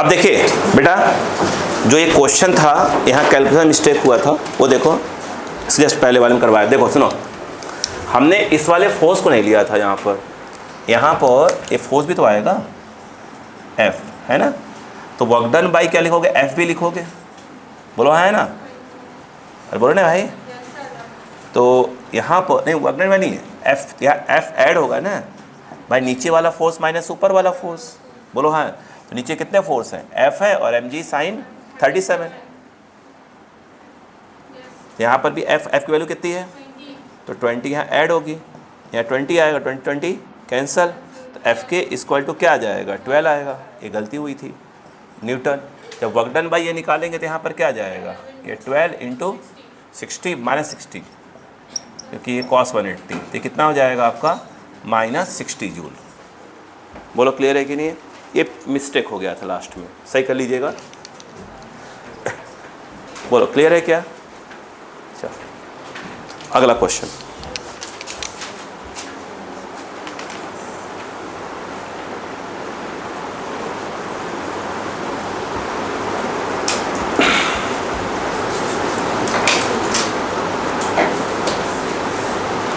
अब देखिए बेटा, जो ये क्वेश्चन था यहाँ कैलकुलेशन मिस्टेक हुआ था, वो देखो जस्ट पहले वाले में करवाया। देखो सुनो, हमने इस वाले फोर्स को नहीं लिया था यहाँ पर ये फोर्स भी तो आएगा F, है ना। तो वर्क डन बाई क्या लिखोगे, F भी लिखोगे, बोलो है ना, अरे बोलो ना भाई। तो यहाँ पर नहीं वर्क डन बाई नहीं है, F, यहाँ F ऐड होगा ना भाई, नीचे वाला फोर्स माइनस ऊपर वाला फोर्स, बोलो हाँ। तो नीचे कितने फोर्स हैं, F है और mg साइन 37। यहाँ पर भी F की वैल्यू कितनी है, तो 20 यहाँ ऐड होगी, यहाँ 20 आएगा, 20 कैंसल, तो F के इक्वल टू क्या आ जाएगा, 12 आएगा। ये गलती हुई थी न्यूटन। जब वर्क डन बाई ये निकालेंगे तो यहाँ पर क्या आ जाएगा, ये 12 इंटू 60 -60, क्योंकि ये cos 180, तो कितना हो जाएगा आपका -60 जूल। बोलो क्लियर है कि नहीं है। ये मिस्टेक हो गया था लास्ट में, सही कर लीजिएगा। बोलो क्लियर है क्या। चलो अगला क्वेश्चन,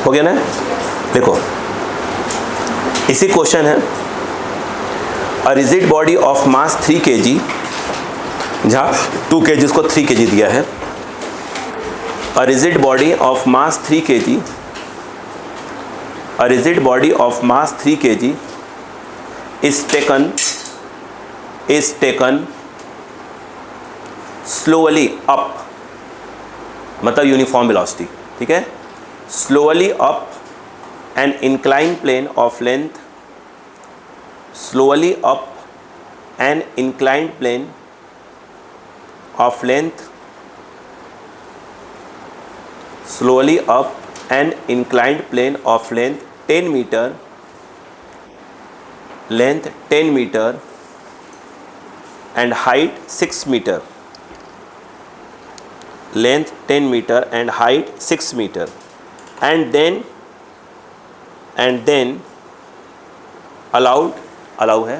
हो गया ना। देखो इसी क्वेश्चन है, a rigid body of mass 3 kg, जहाँ 2 kg उसको 3 kg दिया है। A rigid body of mass 3 kg, a rigid body of mass 3 kg is taken slowly up, मतलब यूनिफॉर्म वेलोसिटी, ठीक है, slowly up an inclined plane of length, slowly up an inclined plane of length, slowly up an inclined plane of length 10 meter, length 10 meter and height 6 meter, length 10 meter and height 6 meter, and then allow है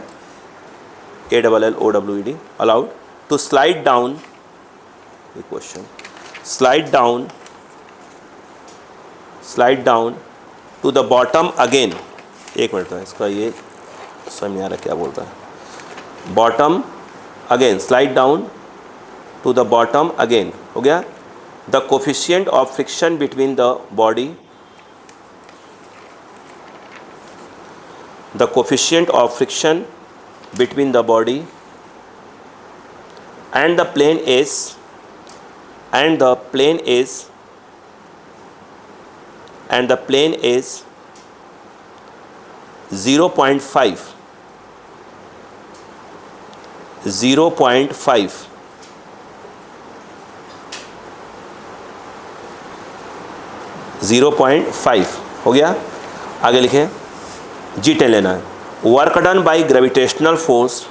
ALLOWED, allowed to slide down, ये question, slide down to the bottom again। एक minute था, इसका ये समझ नहीं आ रहा क्या बोलता है, bottom again, slide down to the bottom again, हो गया। The coefficient of friction between the body, the coefficient of friction between the body and the plane is 0.5, 0.5 हो गया। आगे लिखें, G10 लेना है। Work done by gravitational force,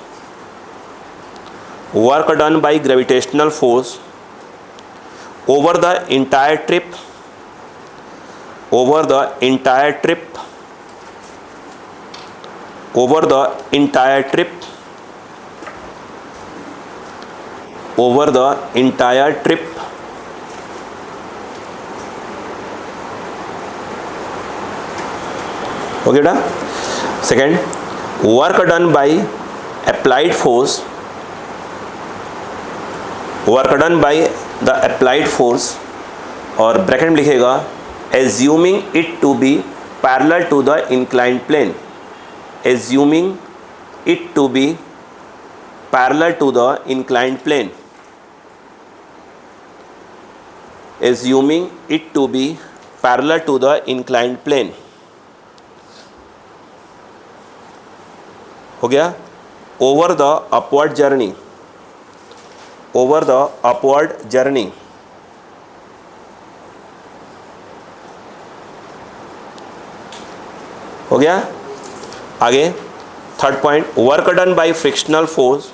work done by gravitational force over the entire trip, over the entire trip, over the entire trip, over the entire trip, okay बेटा। Second, work done by applied force, work done by the applied force, और bracket में लिखेगा assuming it to be parallel to the inclined plane, assuming it to be parallel to the inclined plane, assuming it to be parallel to the inclined plane, हो गया। Over the upward journey, over the upward journey, हो गया। आगे third point, work done by frictional force,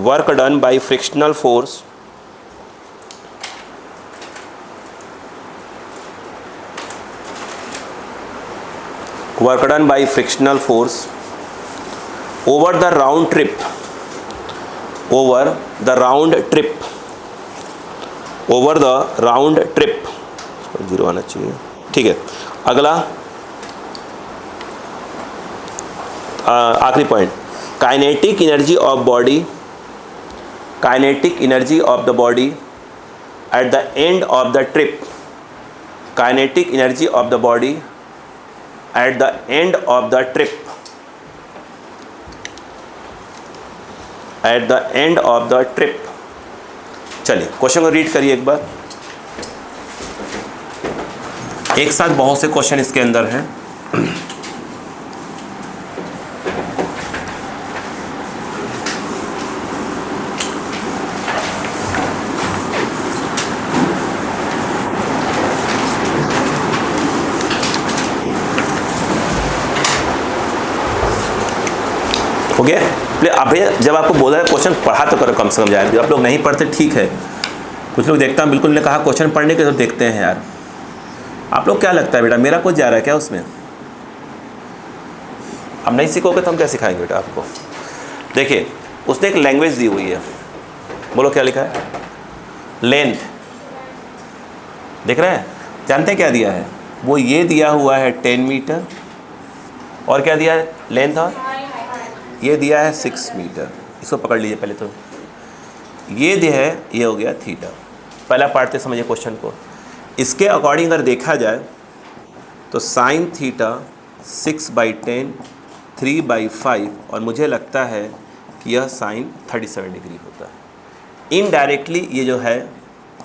work done by frictional force work done by frictional force over the round trip, over the round trip, over the round trip, 0 आना चाहिए, ठीक है। अगला आखिरी point, kinetic energy of body, kinetic energy of the body at the end of the trip, kinetic energy of the body at the end of the trip, eight the end of the trip. चलिए question को read करिए एक बार, एक साथ बहुत से question इसके अंदर हैं। हो गया? अब जब आपको बोला है क्वेश्चन पढ़ा तो करो कम से कम जाए, आप लोग नहीं पढ़ते ठीक है, कुछ लोग देखता हूँ बिल्कुल ने कहा क्वेश्चन पढ़ने के तो देखते हैं यार। आप लोग क्या लगता है बेटा मेरा कुछ जा रहा है क्या उसमें? अब नहीं सीखोगे तो हम क्या सिखाएंगे बेटा आपको। देखिए उसने एक लैंग्वेज दी हुई है, बोलो क्या लिखा है? लेंथ, देख रहे हैं? जानते हैं क्या दिया है? वो ये दिया हुआ है 10 मीटर, और क्या दिया है लेंथ, और ये दिया है 6 मीटर। इसको पकड़ लीजिए पहले तो, ये दिया है, ये हो गया थीटा। पहला पार्ट से समझिए क्वेश्चन को। इसके अकॉर्डिंग अगर देखा जाए तो साइन थीटा 6/10, 3/5, और मुझे लगता है कि यह साइन 37 डिग्री होता है। इनडायरेक्टली ये जो है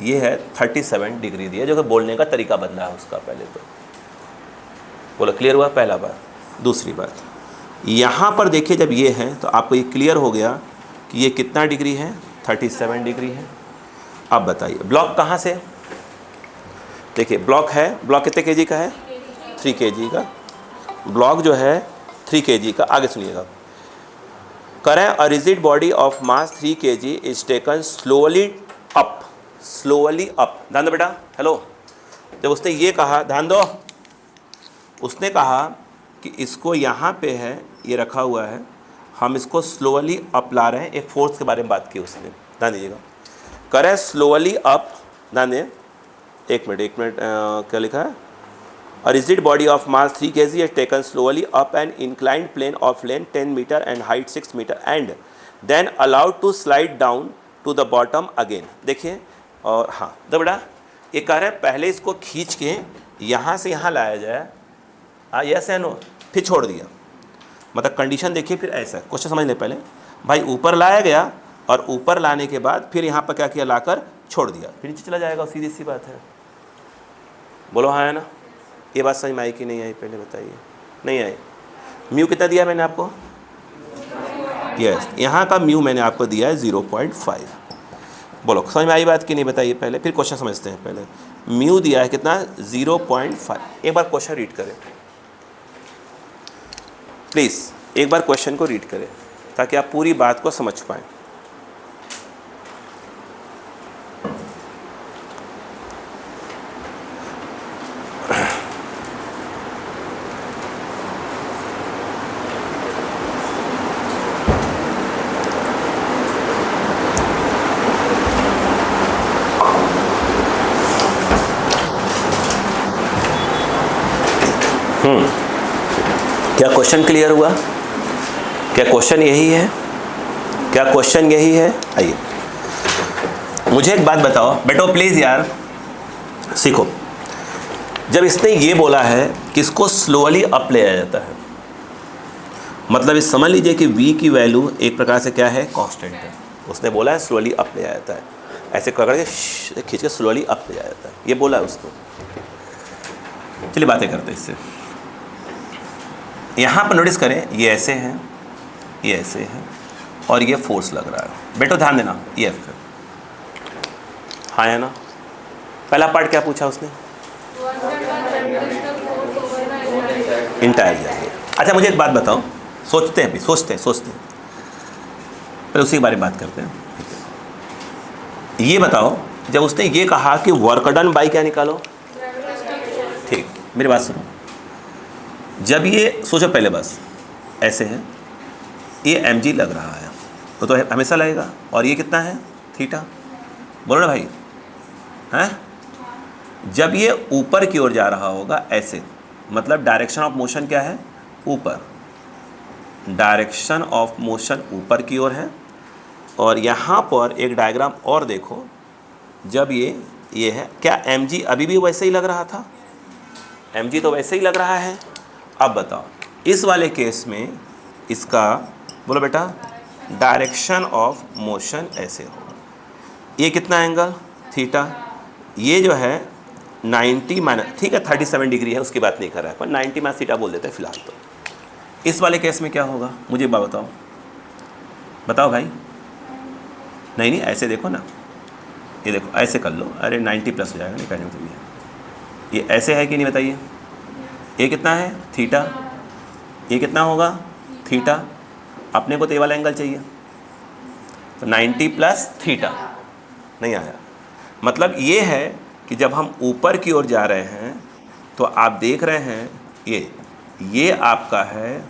ये है 37 डिग्री दिया, जो कि बोलने का तरीका बदला है उसका। पहले तो बोलो क्लियर हुआ पहला बात। दूसरी बात, यहाँ पर देखिए जब ये है तो आपको ये क्लियर हो गया कि ये कितना डिग्री है, 37 डिग्री है। अब बताइए ब्लॉक कहाँ से? देखिए ब्लॉक है, ब्लॉक कितने केजी का है? 3 केजी का। ब्लॉक जो है 3 केजी का। आगे सुनिएगा, करें a rigid body of mass 3 KG is taken slowly up, slowly up. ध्यान दो बेटा, हेलो। जब उसने ये कहा, ध्यान दो, उसने कहा कि इसको यहाँ पे है, ये रखा हुआ है, हम इसको स्लोअली अप ला रहे हैं। एक फोर्स के बारे में बात की उसने, ध्यान दीजिएगा। करें स्लोअली अप, ध्यान दें, एक मिनट क्या लिखा है? A rigid body of mass 3 kg is taken slowly up an inclined plane of length 10 meter and height 6 meter and then allowed to slide down to the bottom again। देखिए, और हाँ तो बेटा ये कह रहे हैं पहले इसको खींच के यहाँ से यहाँ लाया जाए, यस है नो, फिर छोड़ दिया। मतलब कंडीशन देखिए, फिर ऐसा क्वेश्चन समझ लें। पहले भाई ऊपर लाया गया और ऊपर लाने के बाद फिर यहाँ पर क्या किया, लाकर छोड़ दिया, फिर नीचे चला जाएगा, सीधी सी बात है। बोलो हाँ है ना? ये बात समझ में आई कि नहीं आई? पहले बताइए। नहीं आई? म्यू कितना दिया मैंने आपको? यस, यहाँ का म्यू मैंने आपको दिया है 0.5। बोलो समझ में आई बात कि नहीं? बताइए पहले, फिर क्वेश्चन समझते हैं। पहले म्यू दिया है कितना? 0.5। एक बार क्वेश्चन रीड करें प्लीज़, एक बार क्वेश्चन को रीड करें ताकि आप पूरी बात को समझ पाएँ। क्या क्वेश्चन क्लियर हुआ? क्या क्वेश्चन यही है? क्या क्वेश्चन यही है? आइए मुझे एक बात बताओ बेटो प्लीज़ यार, सीखो। जब इसने ये बोला है कि इसको स्लोअली अप ले जाया जाता है, मतलब इस समझ लीजिए कि v की वैल्यू एक प्रकार से क्या है, कांस्टेंट है। उसने बोला है स्लोअली अप ले जाया जाता है, ऐसे करके खींच के स्लोअली अप ले जाया जाता है, ये बोला है उसको। चलिए बातें करते हैं इससे। यहाँ पर नोटिस करें, ये ऐसे हैं, ये ऐसे है, और ये फोर्स लग रहा है। बेटो ध्यान देना, ये F है, हाँ है ना? पहला पार्ट क्या पूछा उसने? इंटायर जाएंगे। अच्छा मुझे एक बात बताओ, सोचते हैं अभी, सोचते हैं फिर उसी के बारे में बात करते हैं। ये बताओ, जब उसने ये कहा कि वर्क डन बाई क्या निकालो, ठीक, मेरी बात सुनो। जब ये सोचो पहले, बस ऐसे है, ये mg लग रहा है, तो हमेशा लगेगा। और ये कितना है? थीटा। बोलो ना भाई, हैं? जब ये ऊपर की ओर जा रहा होगा ऐसे, मतलब डायरेक्शन ऑफ मोशन क्या है? ऊपर। डायरेक्शन ऑफ मोशन ऊपर की ओर है। और यहाँ पर एक डायग्राम और देखो, जब ये है, क्या mg अभी भी वैसे ही लग रहा था? mg तो वैसे ही लग रहा है। अब बताओ, इस वाले केस में इसका, बोलो बेटा, डायरेक्शन ऑफ मोशन ऐसे होगा। ये कितना एंगल? थीटा। ये जो है 90 माइनस, ठीक है 37 डिग्री है, उसकी बात नहीं कर रहा है, पर 90 माइनस थीटा बोल देते हैं फिलहाल। तो इस वाले केस में क्या होगा मुझे बताओ, बताओ भाई। नहीं नहीं, ऐसे देखो ना, ये देखो ऐसे कर लो, अरे 90 प्लस हो जाएगा, नहीं कहने में तो भी है। ये ऐसे है कि नहीं बताइए? ये कितना है? थीटा। ये कितना होगा? थीटा। अपने को तो ये वाला एंगल चाहिए, तो 90 प्लस थीटा। नहीं आया। मतलब ये है कि जब हम ऊपर की ओर जा रहे हैं तो आप देख रहे हैं ये आपका है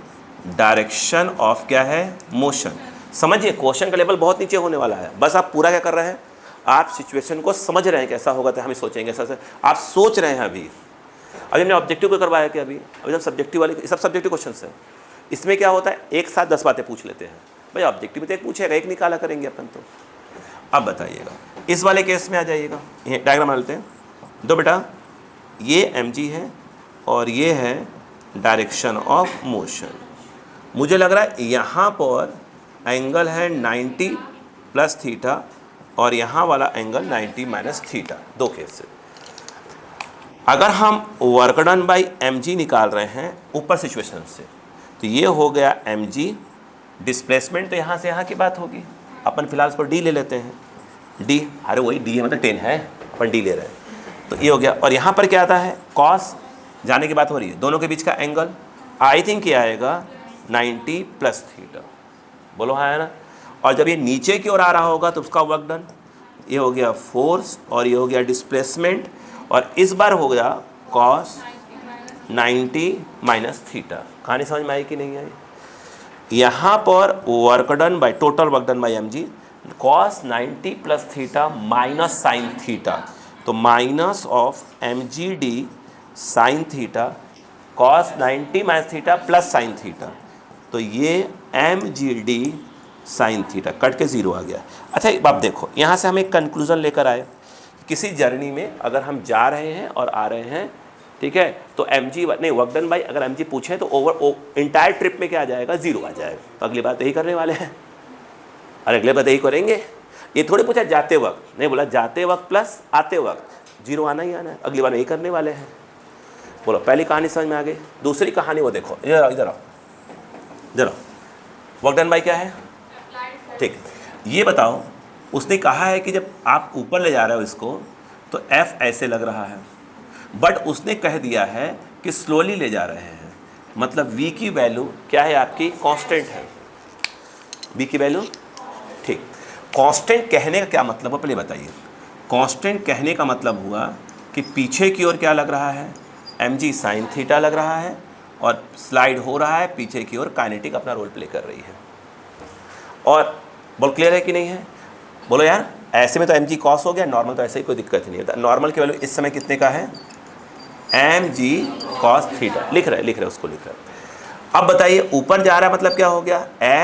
डायरेक्शन ऑफ क्या है? मोशन। समझिए, क्वेश्चन का लेवल बहुत नीचे होने वाला है। बस आप पूरा क्या कर रहे हैं, आप सिचुएशन को समझ रहे हैं कैसा होगा, तो हम सोचेंगे ऐसा से। आप सोच रहे हैं अभी हमने ऑब्जेक्टिव को करवाया कि अभी जब सब्जेक्टिव वाले, सब सब्जेक्टिव क्वेश्चन है, इसमें क्या होता है, एक साथ 10 बातें पूछ लेते हैं। भाई ऑब्जेक्टिव में तो एक पूछेगा, एक निकाला करेंगे अपन। तो अब बताइएगा, इस वाले केस में आ जाइएगा, ये डायग्राम डालते हैं। दो बेटा, ये mg है और ये है डायरेक्शन ऑफ मोशन। मुझे लग रहा है यहाँ पर एंगल है 90 प्लस थीटा और यहाँ वाला एंगल 90 माइनस थीटा। दो केस से अगर हम वर्क डन बाई mg निकाल रहे हैं ऊपर सिचुएशन से, तो ये हो गया mg। डिस्प्लेसमेंट तो यहाँ से यहाँ की बात होगी, अपन फिलहाल इसको d ले लेते हैं। d, अरे वही d है, मतलब 10 है, अपन d ले रहे हैं, तो ये हो गया। और यहाँ पर क्या आता है? कॉस, जाने की बात हो रही है, दोनों के बीच का एंगल आई थिंक ये आएगा 90 प्लस थीटा। बोलो हाँ है ना। और जब ये नीचे की ओर आ रहा होगा तो उसका वर्क डन, ये हो गया फोर्स और ये हो गया डिस्प्लेसमेंट, और इस बार हो गया कॉस 90 माइनस थीटा। कहानी समझ में आई कि नहीं आई? यहाँ पर work done by, total work done by mg, cos 90 plus theta minus sine theta, तो minus of mgd sine theta cos 90 minus theta plus sine theta, तो ये mgd साइन थीटा कट के 0 आ गया। अच्छा अब देखो, यहाँ से हम एक कंक्लूजन लेकर आए, किसी जर्नी में अगर हम जा रहे हैं और आ रहे हैं, ठीक है, तो mg नहीं, वर्क डन बाई अगर mg पूछे तो ओवर इंटायर ट्रिप में क्या आ जाएगा? 0 आ जाएगा। तो अगली बात यही करने वाले हैं, और अगले बात यही करेंगे। ये थोड़ी पूछा जाते वक्त, नहीं बोला जाते वक्त प्लस आते वक्त 0 आना ही आना है, अगली बार यही करने वाले हैं। बोलो, पहली कहानी समझ में आ गई। दूसरी कहानी वो देखो, इधर आओ इधर आओ इधर आओ। वर्क डन बाई क्या है? ठीक, ये बताओ, उसने कहा है कि जब आप ऊपर ले जा रहे हो इसको तो f ऐसे लग रहा है, बट उसने कह दिया है कि स्लोली ले जा रहे हैं, मतलब v की वैल्यू क्या है आपकी? कांस्टेंट है। v की वैल्यू, ठीक। कांस्टेंट कहने का क्या मतलब है पहले बताइए? कांस्टेंट कहने का मतलब हुआ कि पीछे की ओर क्या लग रहा है? mg साइन थीटा लग रहा है, और स्लाइड हो रहा है पीछे की ओर, काइनेटिक अपना रोल प्ले कर रही है। और बोल क्लियर है कि नहीं है? बोलो यार, ऐसे में तो mg कॉस हो गया, नॉर्मल तो ऐसे ही कोई दिक्कत नहीं होता। नॉर्मल की वैल्यू इस समय कितने का है? mg कॉस थीटा लिख रहे उसको लिख रहे। अब बताइए, ऊपर जा रहा है मतलब क्या हो गया?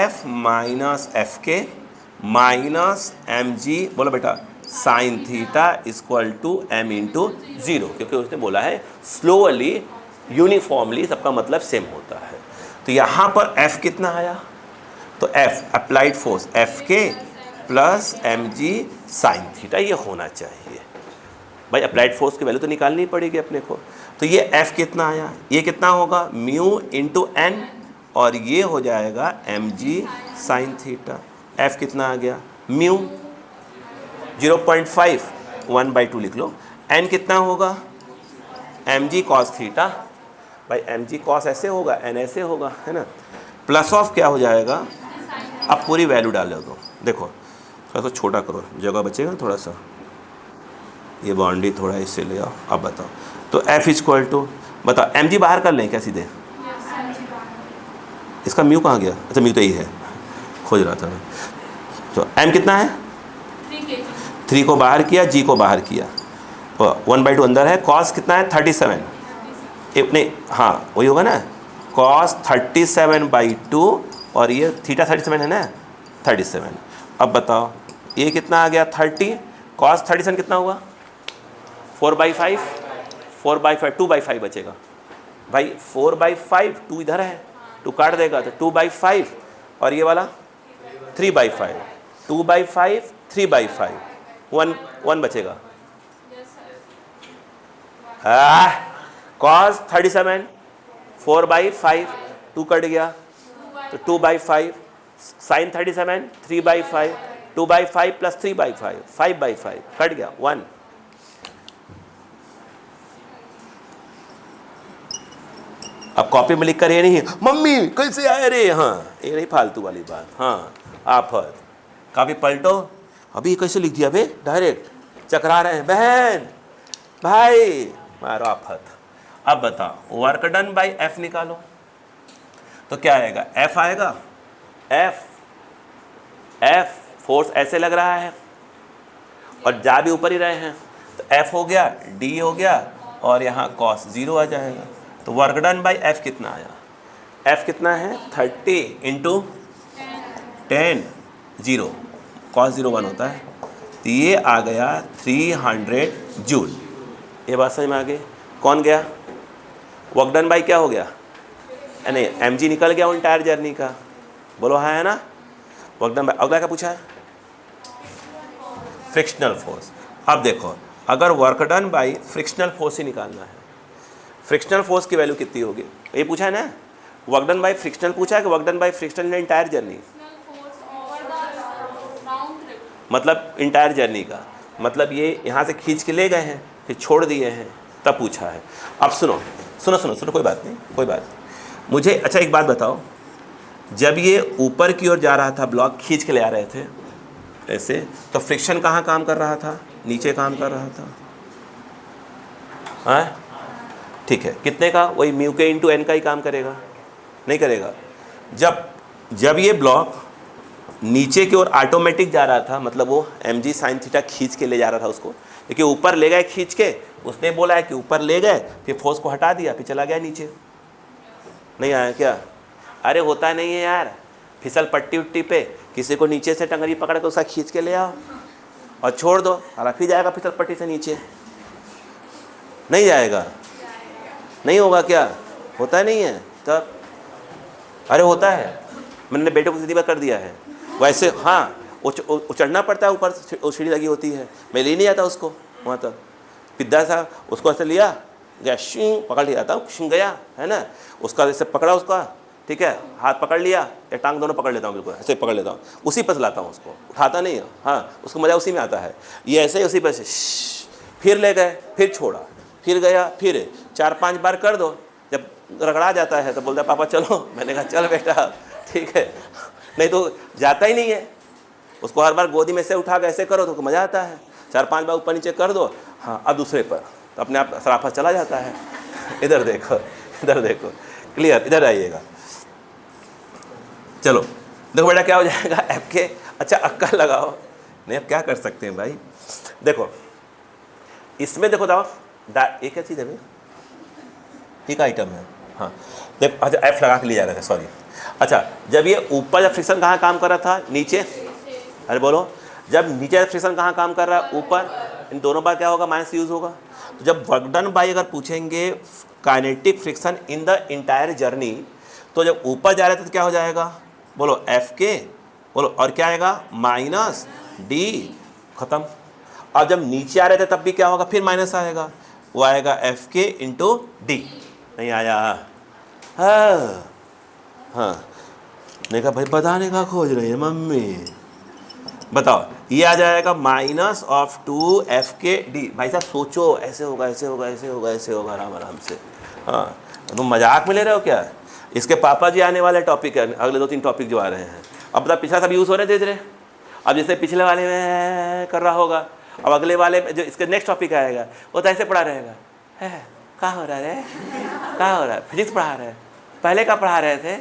f माइनस एफ के माइनस mg, बोलो बेटा, sine theta equal to m into 0, क्योंकि उसने बोला है स्लोअली यूनिफॉर्मली सबका मतलब सेम होता है। तो यहाँ पर f कितना आया? तो f अप्लाइड फोर्स एफ के प्लस mg साइन थीटा, ये होना चाहिए भाई। अप्लाइड फोर्स की वैल्यू तो निकालनी पड़ेगी अपने को। तो ये f कितना आया? ये कितना होगा? म्यू इंटू n, और ये हो जाएगा mg साइन थीटा। f कितना आ गया? म्यू 0.5, 1/2 लिख लो। n कितना होगा? mg कॉस थीटा, भाई mg कॉस ऐसे होगा, n ऐसे होगा, है ना। प्लस ऑफ क्या हो जाएगा? अब पूरी वैल्यू डाल दो। देखो थोड़ा सा छोटा करो, जगह बचेगा थोड़ा सा, ये बाउंड्री थोड़ा इससे ले आओ। अब बताओ, तो f इक्वल टू, बताओ mg बाहर कर लें क्या सीधे? इसका म्यू कहाँ गया? अच्छा म्यू तो यही है, खोज रहा था मैं। तो m कितना है, 3 kg। 3 को बाहर किया, g को बाहर किया, तो 1/2 अंदर है। cos कितना है 37, नहीं हाँ वही होगा ना, cos 37/2 और ये थीटा 37 है ना 37। अब बताओ ये कितना आ गया 30, cos 37 कितना हुआ 4/5, 4/5 2/5 बचेगा भाई, 4/5 2 इधर है, 2 काट देगा तो 2/5 और ये वाला 3/5, 2/5 3/5 1 बचेगा। cos 37 4/5 2 कट गया तो 2/5, sin 37 3/5, 2/5 प्लस 3/5 5/5 कट गया 1। अब कॉपी में लिख कर ये नहीं मम्मी कैसे आए रे, हाँ ये नहीं फालतू वाली बात। हाँ आफत काफी पलटो, अभी कैसे लिख दिया बे, डायरेक्ट चकरा रहे हैं बहन भाई, मारो आफत। अब बताओ वर्क डन बाई एफ निकालो तो क्या आएगा, एफ आएगा, एफ फोर्स ऐसे लग रहा है और जा भी ऊपर ही रहे हैं तो एफ हो गया, डी हो गया और यहाँ कॉस 0 आ जाएगा। तो वर्क डन बाई एफ कितना आया, एफ कितना है 30 इंटू 10 0, कॉस 0 1 होता है, तो ये आ गया 300 जूल। ये बात समझ में आ गई। कौन गया, वर्क डन बाई क्या हो गया, नहीं एम जी निकल गया इंटायर जर्नी का, बोलो हाँ है ना। वर्क डन बाई अगला क्या पूछा है, फ्रिक्शनल फोर्स। अब देखो अगर work done by frictional force ही निकालना है, फ्रिक्शनल फोर्स की वैल्यू कितनी होगी, ये पूछा है ना, वर्क डन बाई फ्रिक्शनल पूछा है कि work done by frictional entire journey, मतलब इंटायर जर्नी का, मतलब ये यहाँ से खींच के ले गए हैं फिर छोड़ दिए हैं तब पूछा है। अब सुनो सुनो सुनो सुनो, कोई बात नहीं कोई बात नहीं, मुझे अच्छा एक बात बताओ, जब ये ऊपर की ओर जा रहा था ब्लॉक खींच के ले आ रहे थे ऐसे, तो फ्रिक्शन कहाँ काम कर रहा था, नीचे काम कर रहा था, हाँ ठीक है, कितने का, वही म्यू के इंटू एन का ही काम करेगा, नहीं करेगा। जब ये ब्लॉक नीचे की ओर ऑटोमेटिक जा रहा था, मतलब वो एम जी साइन थीटा खींच के ले जा रहा था उसको, लेकिन ऊपर ले गए खींच के, उसने बोला है कि ऊपर ले गए फिर फोर्स को हटा दिया फिर चला गया नीचे, नहीं आया क्या, अरे होता नहीं है यार, फिसल पट्टी उट्टी पे किसी को नीचे से टंगरी पकड़ के उसका खींच के ले आओ और छोड़ दो, और फिर जाएगा फिसल पट्टी से नीचे, नहीं जाएगा, नहीं होगा क्या, होता नहीं है तब, अरे होता है, मैंने बेटे को सीधी बात कर दिया है वैसे, हाँ चढ़ना पड़ता है ऊपर, सीढ़ी लगी होती है, मैं ले नहीं आता उसको वहाँ तक, पिद्दा सा उसको ऐसे लिया गया, शिंग पकड़ लिया था, शिंग गया है ना, उसका जैसे पकड़ा उसका, ठीक है, हाथ पकड़ लिया या टांग दोनों पकड़ लेता हूँ, बिल्कुल ऐसे पकड़ लेता हूँ, उसी पर चलाता हूँ उसको, उठाता नहीं है, हाँ उसको मज़ा उसी में आता है, ये ऐसे ही उसी पर से, फिर ले गए फिर छोड़ा फिर गया, फिर 4-5 बार कर दो, जब रगड़ा जाता है तो बोलता है पापा चलो, मैंने कहा चल बेटा ठीक है, नहीं तो जाता ही नहीं है, उसको हर बार गोदी में से उठा के ऐसे करो तो मज़ा आता है, 4-5 बार ऊपर नीचे कर दो, हाँ अब दूसरे पर, तो अपने आप सराफत चला जाता है। इधर देखो इधर देखो, क्लियर, इधर आइएगा, चलो देखो बेटा क्या हो जाएगा ऐप के, अच्छा अक्कल लगाओ, नहीं अब क्या कर सकते हैं भाई, देखो इसमें देखो दाओ ये क्या चीज़ है भाई, एक आइटम है, हाँ देखो, अच्छा एफ लगा के ले जा रहे थे, सॉरी, अच्छा जब ये ऊपर जब फ्रिक्शन कहाँ काम कर रहा था, नीचे, अरे बोलो, जब नीचे फ्रिक्शन कहाँ काम कर रहा है, ऊपर, इन दोनों बार क्या होगा, माइनस यूज़ होगा, तो जब वर्क डन बाई अगर पूछेंगे kinetic friction in the entire journey, तो जब ऊपर जा रहे थे तो क्या हो जाएगा, बोलो एफ के, बोलो और क्या आएगा माइनस डी, खत्म। और जब नीचे आ रहे थे तब भी क्या होगा, फिर माइनस आएगा, वो आएगा एफ के इंटू डी, नहीं आया, हाँ हाँ, नहीं कहा भाई बताने का खोज रही है मम्मी, बताओ ये आ जाएगा माइनस ऑफ 2 एफ के डी, भाई साहब सोचो ऐसे होगा ऐसे होगा ऐसे होगा ऐसे होगा, आराम आराम से, हाँ तुम मजाक में ले रहे हो क्या, इसके पापा जी आने वाले टॉपिक है, अगले 2-3 टॉपिक जो आ रहे हैं, अब बता पिछला सब यूज़ हो रहे थे, अब जैसे पिछले वाले में कर रहा होगा, अब अगले वाले जो इसके नेक्स्ट टॉपिक आएगा वो तो ऐसे पढ़ा रहेगा, है कहाँ हो रहा है, कहाँ हो रहा है, फिजिक्स पढ़ा रहे हैं, पहले का पढ़ा रहे थे,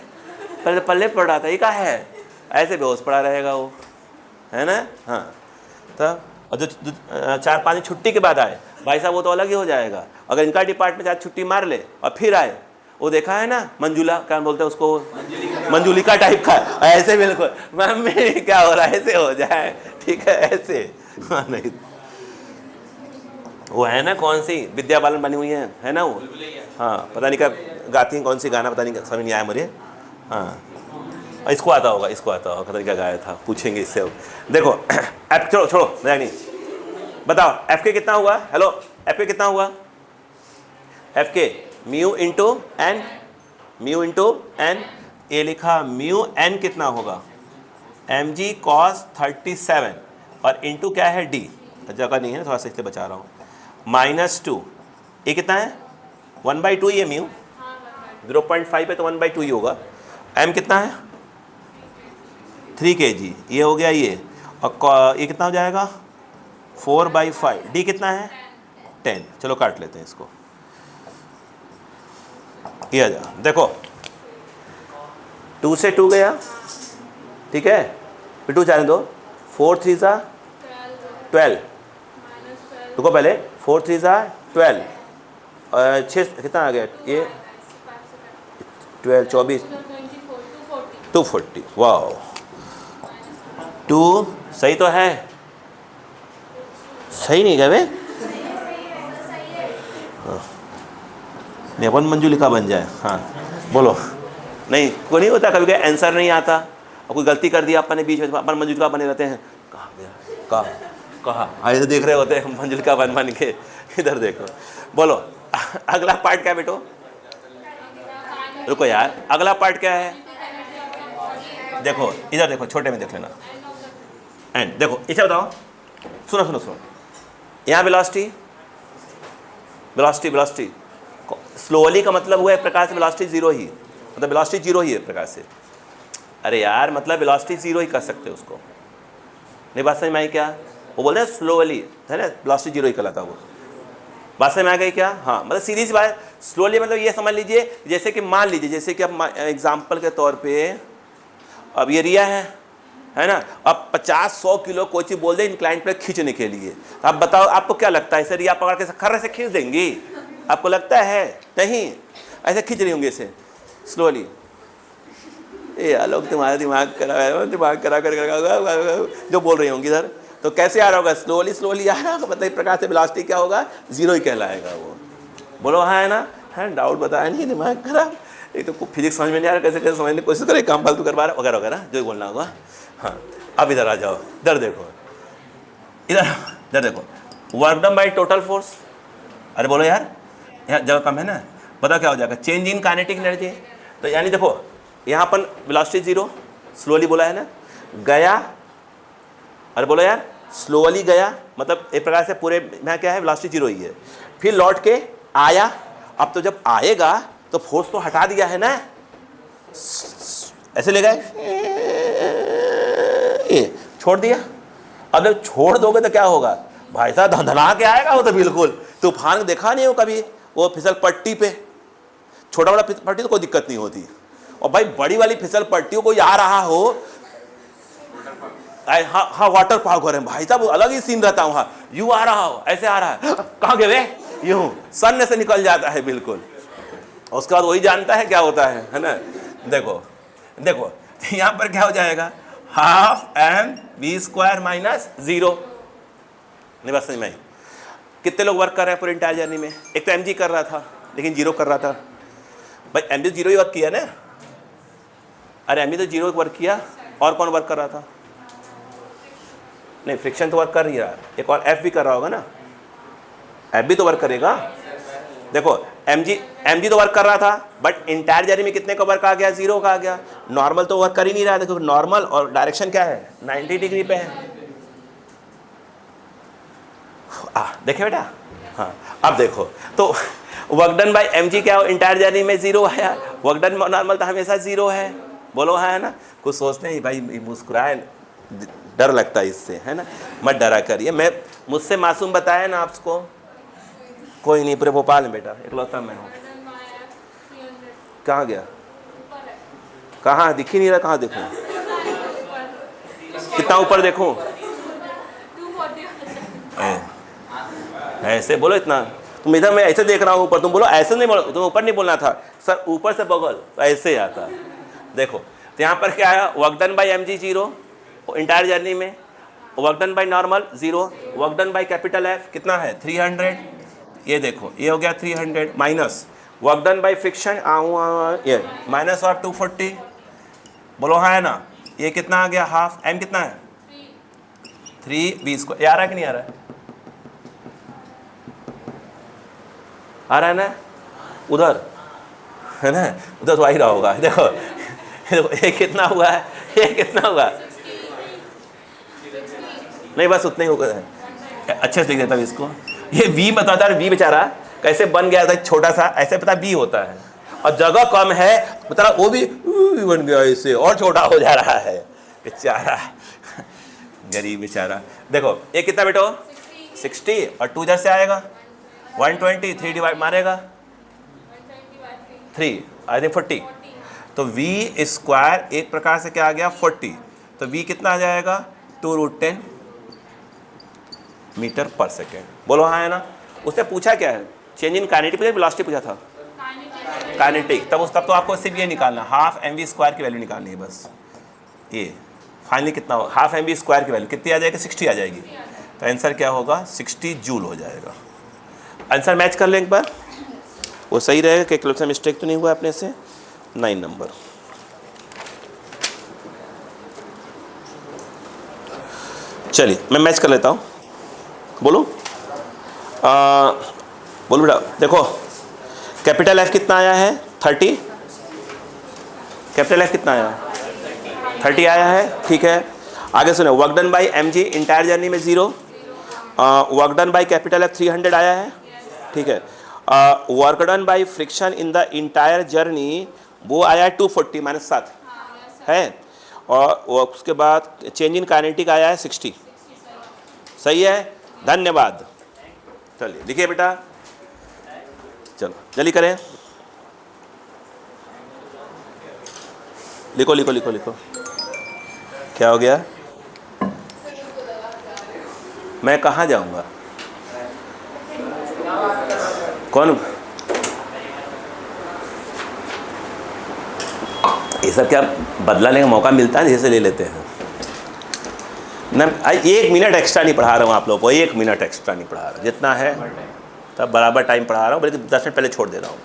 पहले तो पल्ले पढ़ रहा था, ये क्या है, ऐसे बेहोश पड़ा रहेगा वो, है ना। हाँ, तब और जो 4-5 दिन छुट्टी के बाद आए भाई साहब, वो तो अलग ही हो जाएगा। अगर इनका डिपार्टमेंट आज छुट्टी मार ले और फिर आए, वो देखा है ना मंजुला, क्या बोलते हैं उसको, मंजुलिका टाइप का, ऐसे बिल्कुल मम्मी क्या हो रहा है, ऐसे हो जाए, ठीक है ऐसे। हाँ, नहीं वो है ना कौन सी विद्या बालन बनी हुई है ना वो, हाँ पता नहीं क्या गाती हैं, कौन सी गाना पता नहीं, समझ नहीं आया मुझे। हाँ, इसको आता होगा, पता नहीं क्या गाया था, पूछेंगे इससे। अब देखो एफ, छोड़ो छोड़ो मजाक नहीं, बताओ एफ के कितना हुआ, हेलो एफ के कितना हुआ, एफ के mu into N, mu into N, ये लिखा म्यू एन कितना होगा, एम जी कॉस 37 और इंटू क्या है डी, जगह नहीं है थोड़ा सा इसलिए बचा रहा हूँ, -2, ये कितना है 1/2, ये म्यू 0.5 है तो 1/2 ही होगा। एम कितना है 3 kg, ये हो गया ये, और ये कितना हो जाएगा 4/5, डी कितना है 10। चलो काट लेते हैं इसको, ये आ जा, देखो 2 से 2 गया, ठीक है, फिर 2 जाने दो, 4 3 सा 12, रुको पहले 4 3 सा 12, 6 कितना आ गया ये 12 24 240, वाह 2 सही तो है, सही नहीं क्या वे, नहीं अपन मंजुलिका बन जाए। हाँ बोलो, नहीं कोई नहीं होता, कभी कभी आंसर नहीं आता और कोई गलती कर दिया अपन ने बीच में, अपन मंजुलिका बने रहते हैं, कहाँ गया कहाँ ऐसे देख रहे होते हैं मंजुलिका बन के, इधर देखो। बोलो अगला पार्ट क्या बेटो, रुको यार, अगला पार्ट क्या है, देखो इधर देखो, छोटे में देख लेना, एंड देखो इसे बताओ, सुनो सुनो सुनो, यहाँ वेलोसिटी वेलोसिटी वेलोसिटी स्लोली का मतलब हुआ एक प्रकार से वेलोसिटी जीरो ही, मतलब वेलोसिटी जीरो ही है प्रकार से। अरे यार मतलब वेलोसिटी जीरो ही कर सकते हो उसको, नहीं बात समझ में आई क्या, वो बोलते हैं स्लोली है ना, वेलोसिटी जीरो ही कहलाता वो, बात समझ में आ गई क्या। हाँ मतलब सीधी सी बात, स्लोली मतलब ये समझ लीजिए, जैसे कि मान लीजिए, जैसे कि अब एग्जाम्पल के तौर पे अब ये रिया है ना, अब 50-100 किलो कोई चीज़ बोल दे इंक्लाइन पे खींचने के लिए, अब बताओ आपको क्या लगता है, इसे रिया पकड़ के खर्रे से खींच देंगी, आपको लगता है, नहीं ऐसे खींच रही होंगी इसे स्लोली। ये लोग तुम्हारा दिमाग करा कर जो बोल रही होंगी इधर, तो कैसे आ रहा होगा, स्लोली स्लोली आ रहा होगा, मतलब एक प्रकार से वेलोसिटी क्या होगा, जीरो ही कहलाएगा वो। बोलो हाँ है ना, है डाउट बताया नहीं, दिमाग खराब, एक तो फिजिक्स समझ में नहीं आ रहा, कैसे कैसे समझने की कोशिश करे, काम फालतू करवा रहा वगैरह वगैरह जो बोलना होगा। हाँ अब इधर आ जाओ, इधर देखो, इधर देखो, work done by total force, अरे बोलो यार यहाँ जगह कम है ना, पता क्या हो जाएगा, चेंज इन काइनेटिक एनर्जी, तो यानी देखो यहाँ अपन वेलोसिटी जीरो, स्लोली बोला है ना, गया, अरे बोलो यार स्लोली गया, मतलब एक प्रकार से पूरे यहाँ क्या है वेलोसिटी जीरो ही है, फिर लौट के आया, अब तो जब आएगा तो फोर्स तो हटा दिया है ना, ऐसे ले गए, छोड़ दिया, अब जब छोड़ दोगे तो क्या होगा भाई साहब, धंधना के आएगा वो तो, बिल्कुल तूफान देखा नहीं हो कभी, वो फिसल पट्टी पे, छोटा बड़ा पट्टी तो कोई दिक्कत नहीं होती, और भाई बड़ी वाली फिसल पट्टी कोई आ रहा हो, हाँ वाटर पार्क हो रहे हैं भाई साहब, अलग ही सीन रहता है वहाँ, यूँ आ रहा हो, ऐसे आ रहा है, कहाँ गए यूँ सन से निकल जाता है बिल्कुल, और उसके बाद वही जानता है क्या होता है ना। देखो देखो यहाँ पर क्या हो जाएगा, half M B square minus zero, नहीं बस समझ में आई। कितने लोग वर्क कर रहे हैं पूरी इंटायर जर्नी में, एक तो एम जी कर रहा था लेकिन जीरो कर रहा था, भाई एम जी जीरो ही वर्क किया ना, अरे एम जी तो जीरो वर्क किया, और कौन वर्क कर रहा था, नहीं फ्रिक्शन तो वर्क कर रही है, एक और एफ भी कर रहा होगा ना, एफ भी तो वर्क करेगा। देखो एम जी तो वर्क कर रहा था, बट इंटायर जर्नी में कितने का वर्क आ गया, जीरो का आ गया, नॉर्मल तो वर्क कर ही नहीं रहा है, देखो नॉर्मल और डायरेक्शन क्या है 90 डिग्री पे है, देखे बेटा। हाँ अब देखो तो work done by M G क्या हो, इंटायर जर्नी में जीरो आया, वर्क डन नॉर्मल तो हमेशा जीरो है, बोलो हाँ है ना, कुछ सोचते हैं भाई मुस्कुराए, डर लगता है इससे, है ना, मत डरा करिए, मैं मुझसे मासूम बताया ना आपको, कोई नहीं, पूरे भोपाल में बेटा इकलौता मैं हूँ। कहाँ गया, कहाँ दिख ही नहीं रहा, कहाँ देखूँ, कितना ऊपर देखूं? ऐसे बोलो इतना। तुम इधर, मैं ऐसे देख रहा हूँ ऊपर, तुम बोलो ऐसे नहीं बोलो, तुम ऊपर नहीं बोलना था सर, ऊपर से बगल तो ऐसे आता। देखो तो यहाँ पर क्या है, work done by mg 0 entire journey में, work done by normal 0, work done by capital F कितना है 300, ये देखो ये हो गया 300, minus work done by friction ये माइनस ऑफ 240, बोलो हाँ है ना, ये कितना आ गया हाफ, m कितना है 3v स्क्वायर, आ रहा है कि नहीं आ रहा है? आ रहा है ना, उधर है ना, उधर तो आ ही रहा होगा। देखो ये कितना हुआ है, ये कितना हुआ, नहीं बस उतना ही होगा, अच्छे से लिख देता हूँ इसको। ये v बताता है, v बेचारा कैसे बन गया था छोटा सा, ऐसे पता b होता है, और जगह कम है बता वो भी बन गया ऐसे और छोटा हो जा रहा है बेचारा, गरीब बेचारा। देखो ये कितना बेटो 60 और 2 इधर से आएगा 120, 3 डिवाइड मारेगा 3 आई थिंक 40, तो v स्क्वायर एक प्रकार से क्या आ गया 40, तो v कितना आ जाएगा 2√10 मीटर पर सेकेंड। बोलो हाँ है ना। उसने पूछा क्या है, चेंज इन काइनेटिक पूछा, वेलोसिटी पूछा था, काइनेटिक। तब तो आपको सिर्फ ये निकालना, हाफ mv स्क्वायर की वैल्यू निकालनी है बस। ये फाइनली कितना हो, हाफ mv स्क्वायर की वैल्यू कितनी आ जाएगी 60 आ जाएगी, तो आंसर क्या होगा 60 जूल हो जाएगा। आंसर मैच कर लें एक बार, वो सही रहेगा, कैलकुलेशन मिस्टेक तो नहीं हुआ अपने से। 9 नंबर। चलिए मैं मैच कर लेता हूँ, बोलो बोलो बेटा। देखो कैपिटल F कितना आया है 30, कैपिटल F कितना आया है 30 आया है, ठीक है। आगे सुनो, work done by mg entire journey में 0, work done by capital F 300 आया है, ठीक है। Work done by friction in the entire journey वो आया है 240 माइनस 7 है, और उसके बाद चेंज इन काइनेटिक आया है 60, सही है, धन्यवाद। चलिए लिखिए बेटा, चलो जल्दी करें, लिखो लिखो लिखो लिखो। क्या हो गया, मैं कहाँ जाऊँगा, कौन, ये सब क्या बदला लेने का मौका मिलता है, जैसे ले लेते हैं ना। 1 मिनट एक्स्ट्रा नहीं पढ़ा रहा हूँ आप लोगों को, 1 मिनट एक्स्ट्रा नहीं पढ़ा रहा, जितना है तब बराबर टाइम पढ़ा रहा हूँ, बल्कि 10 मिनट पहले छोड़ दे रहा हूँ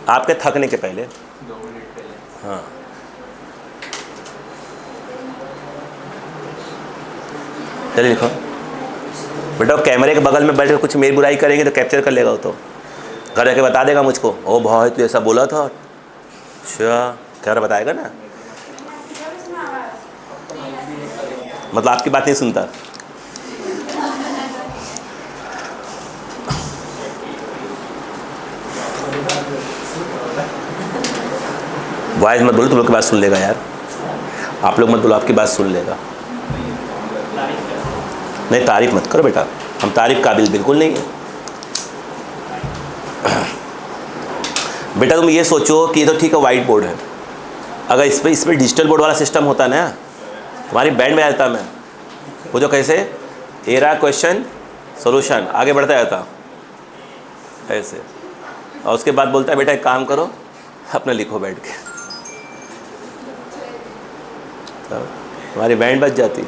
आपके थकने के पहले। 2 मिनट पहले। हाँ चलिए लिखो बेटा, कैमरे के बगल में बैठ कर कुछ मेरी बुराई करेंगे तो कैप्चर कर लेगा वो, तो घर जाके बता देगा मुझको, ओ भाई तू ऐसा बोला था, अच्छा घर बताएगा ना, मतलब आपकी बात नहीं सुनता। वाइज मत बोलो, तुम लोग की बात सुन लेगा यार, आप लोग मत बोलो, आपकी बात सुन लेगा। नहीं तारीफ मत करो बेटा, हम तारीफ काबिल बिल्कुल नहीं है। बेटा तुम ये सोचो कि ये तो ठीक है वाइट बोर्ड है, अगर इसमें डिजिटल बोर्ड वाला सिस्टम होता ना, तुम्हारी बैंड में आता मैं, वो जो कैसे एरा क्वेश्चन सॉल्यूशन आगे बढ़ता जाता ऐसे, और उसके बाद बोलता है बेटा एक काम करो अपना लिखो बैठ के, तो तुम्हारी बैंड बच जाती।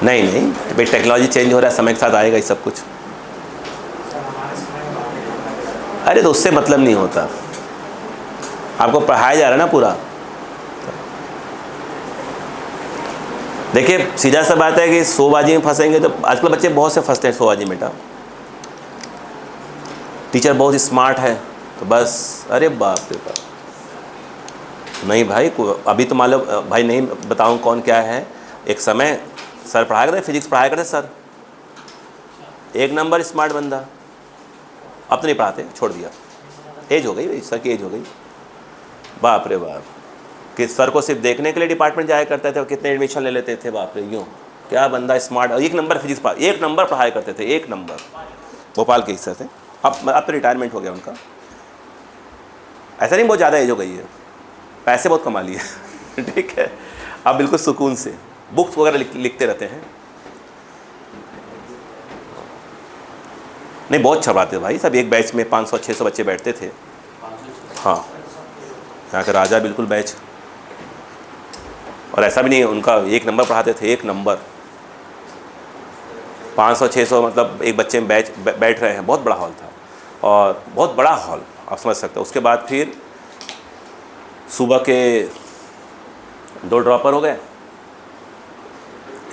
नहीं नहीं भाई, टेक्नोलॉजी चेंज हो रहा है, समय के साथ आएगा ये सब कुछ। अरे तो उससे मतलब नहीं होता, आपको पढ़ाया जा रहा है ना पूरा। देखिए सीधा सा बात है कि शोबाजी में फंसेंगे तो आजकल बच्चे बहुत से फंसते हैं शोबाजी में। बेटा टीचर बहुत स्मार्ट है तो बस, अरे बाप रे बाप, नहीं भाई अभी तो मान लो भाई, नहीं बताऊँ कौन क्या है, एक समय सर पढ़ाया करते, फिजिक्स पढ़ाया करते सर, 1 नंबर स्मार्ट बंदा, अब तो नहीं पढ़ाते, छोड़ दिया, एज हो गई भाई, सर की एज हो गई। बाप रे बाप, कि सर को सिर्फ देखने के लिए डिपार्टमेंट जाया करते थे, कितने एडमिशन ले लेते थे, बाप रे, यूँ क्या बंदा स्मार्ट, 1 नंबर फिजिक्स 1 नंबर पढ़ाया करते थे, 1 नंबर, भोपाल के हिस्से थे। अब तो रिटायरमेंट हो गया उनका, ऐसा नहीं बहुत ज़्यादा एज हो गई है, पैसे बहुत कमा लिए ठीक है, आप बिल्कुल सुकून से बुक्स वगैरह लिखते रहते हैं। नहीं बहुत अच्छा पढ़ाते भाई, सब एक बैच में 500-600 बच्चे बैठते थे। हाँ, यहाँ के राजा बिल्कुल बैच, और ऐसा भी नहीं उनका एक नंबर पढ़ाते थे, एक नंबर 500-600 मतलब एक बच्चे में बैठ रहे हैं। बहुत बड़ा हॉल था और बहुत बड़ा हॉल, आप समझ सकते हो। उसके बाद फिर सुबह के 2 ड्रॉपर हो गए,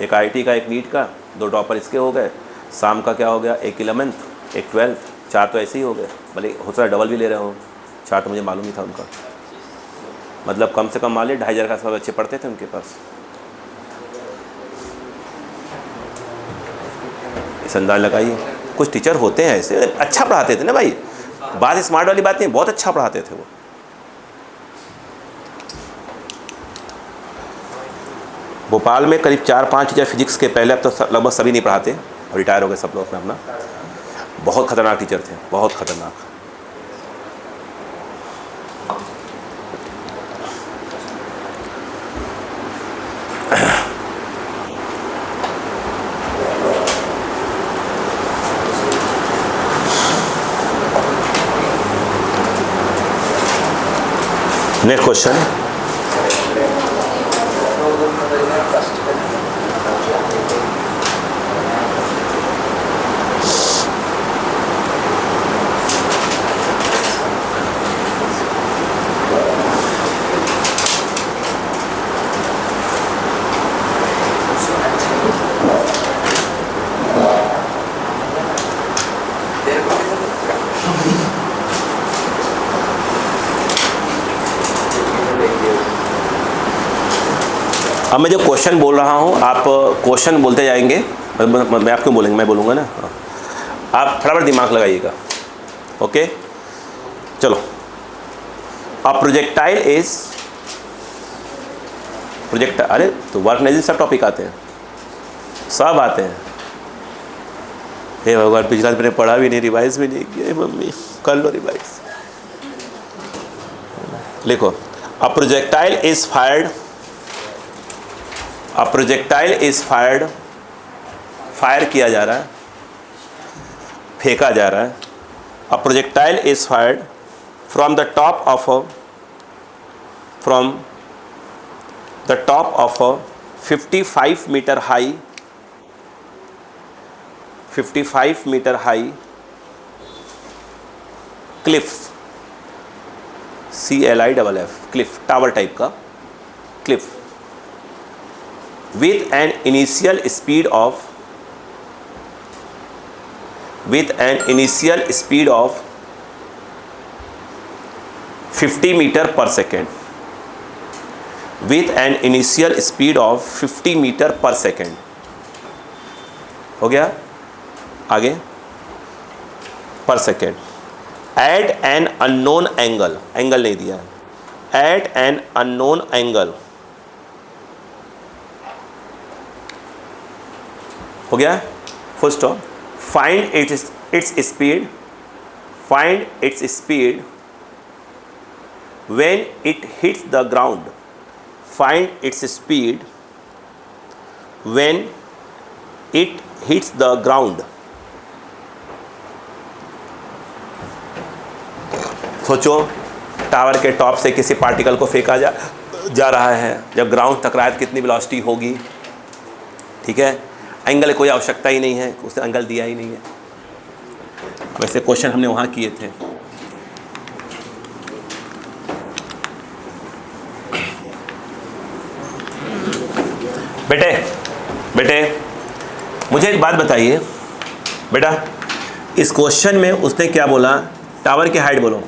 एक आईटी का एक नीट का, 2 ड्रॉपर इसके हो गए। शाम का क्या हो गया, एक 11th एक 12th, 4 तो ऐसे ही हो गए, भले हो सकता डबल भी ले रहे हो। 4 तो मुझे मालूम ही था उनका, मतलब कम से कम मान लीजिए 2500 का सब बच्चे पढ़ते थे उनके पास। इस अंदाज लगाइए, कुछ टीचर होते हैं ऐसे, अच्छा पढ़ाते थे ना भाई, बात स्मार्ट वाली बात नहीं, बहुत अच्छा पढ़ाते थे वो। भोपाल में करीब 4-5 टीचर फिजिक्स के, पहले अब तो लगभग सभी नहीं पढ़ाते, रिटायर हो गए सब लोग अपना। बहुत ख़तरनाक टीचर थे, बहुत ख़तरनाक। नेक्स्ट क्वेश्चन, अब मैं जो क्वेश्चन बोल रहा हूँ आप क्वेश्चन बोलते जाएंगे, मैं आपको बोलेंगे, मैं बोलूँगा ना, आप फटाफट दिमाग लगाइएगा। ओके चलो। अ प्रोजेक्टाइल इज, अरे तो वर्क एनर्जी सब टॉपिक आते हैं, सब आते हैं। हे भगवान, पिछला मैंने पढ़ा भी नहीं, रिवाइज भी नहीं किया। मम्मी कर लो रिवाइज। लिखो, a projectile is fired, a projectile is fired, fire किया जा रहा है, फेंका जा रहा है। A projectile is fired from the top of a, from the top of a 55 metre high, 55 metre high cliff, CLIFF, cliff, tower type का cliff, with an initial speed of 50 meter per second, with an initial speed of 50 meter per second। हो गया, आगे पर second. At an unknown angle, angle नहीं दिया है, at an unknown angle, हो गया, full stop. Find its speed, find its speed when it hits the ground, find its speed when it hits the ground. सोचो, tower के top से किसी particle को फेंका जा रहा है, जब ग्राउंड टकराए तो कितनी वेलोसिटी होगी। ठीक है, एंगल की कोई आवश्यकता ही नहीं है, उसने एंगल दिया ही नहीं है। वैसे क्वेश्चन हमने वहाँ किए थे। बेटे मुझे एक बात बताइए बेटा, इस क्वेश्चन में उसने क्या बोला, टावर की हाइट बोलो।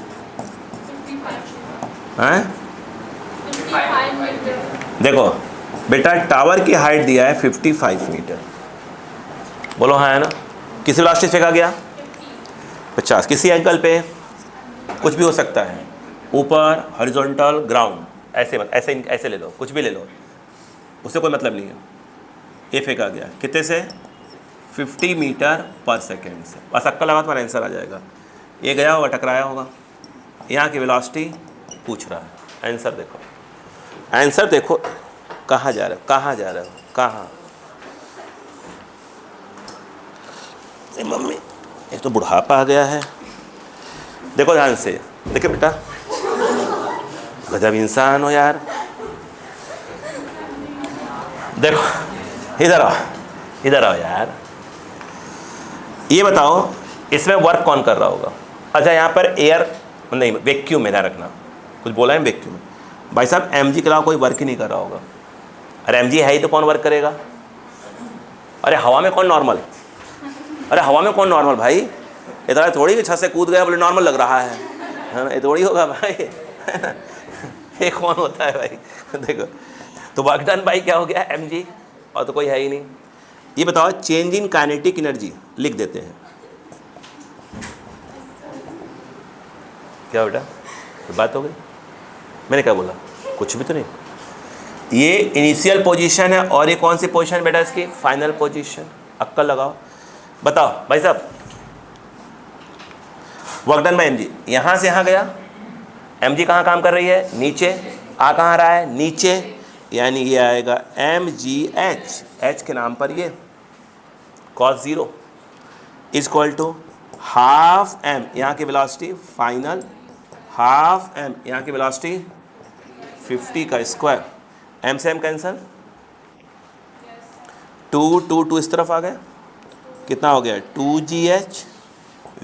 हैं? देखो बेटा, टावर की हाइट दिया है 55 मीटर, बोलो हाँ है ना। किसी वेलोसिटी फेंका गया 50, किसी एंगल पे कुछ भी हो सकता है, ऊपर, हॉरिजॉन्टल, ग्राउंड, ऐसे ले लो, कुछ भी ले लो, उससे कोई मतलब नहीं है। ये फेंका गया कितने से, 50 मीटर पर सेकेंड से। बस अक्कल लगा तुम्हारा आंसर आ जाएगा। ये गया होगा, टकराया होगा, यहाँ की वेलोसिटी पूछ रहा है, आंसर देखो। आंसर देखो, कहाँ जा रहे हो, कहाँ जा रहे हो, कहाँ? मम्मी एक तो बुढ़ापा आ गया है। देखो ध्यान से, देखो बेटा, गजब इंसान हो यार। देखो इधर आओ, इधर आओ यार। ये बताओ इसमें वर्क कौन कर रहा होगा? अच्छा यहाँ पर एयर नहीं, वैक्यूम में ना रखना, कुछ बोला है वैक्यूम। भाई साहब mg के अलावा कोई वर्क ही नहीं कर रहा होगा। अरे mg है ही तो कौन वर्क करेगा? अरे हवा में कौन नॉर्मल? अरे हवा में कौन नॉर्मल भाई? इतना थोड़ी कि छत से कूद गया बोले नॉर्मल लग रहा है ना, ये थोड़ी होगा भाई। ये कौन होता है भाई? देखो तो वर्क डन भाई क्या हो गया? mg, और तो कोई है ही नहीं। ये बताओ चेंज इन काइनेटिक एनर्जी लिख देते हैं। क्या बेटा तो बात हो गई? मैंने क्या बोला? कुछ भी तो नहीं। ये इनिशियल पोजीशन है और ये कौन सी पोजीशन बेटा इसकी? Final position. अक्कल लगाओ, बताओ भाई साहब। वर्क डन बाय mg, यहाँ से यहाँ गया, mg कहाँ काम कर रही है? नीचे। आ कहाँ रहा है? नीचे, यानी ये आएगा mgh, h के नाम पर ये cos 0 is equal to half m, यहाँ की वेलोसिटी फाइनल, हाफ m यहाँ की वेलोसिटी 50 का स्क्वायर, m से m कैंसल, 2 इस तरफ आ गया, कितना हो गया? 2gh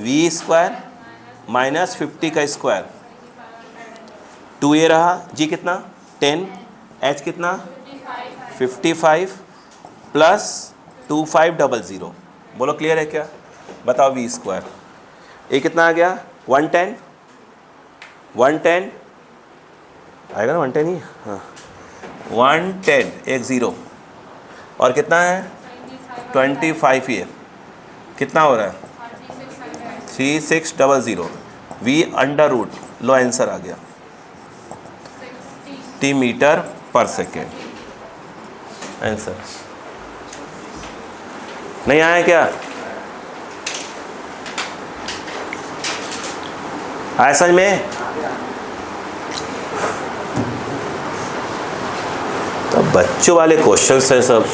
v स्क्वायर माइनस 50 का स्क्वायर, 2 ये रहा, g कितना? 10, h कितना? 55 प्लस 2500। बोलो क्लियर है क्या? बताओ v स्क्वायर, ये कितना आ गया? 110 आएगा ना, 110 ही, हाँ 110, एक ज़ीरो, और कितना है? 25, ये कितना हो रहा है? 3600, v अंडर रूट, लो आंसर आ गया 60 मीटर पर सेकेंड। आंसर नहीं आया क्या? आया समझ में? तो बच्चों वाले क्वेश्चंस हैं सब।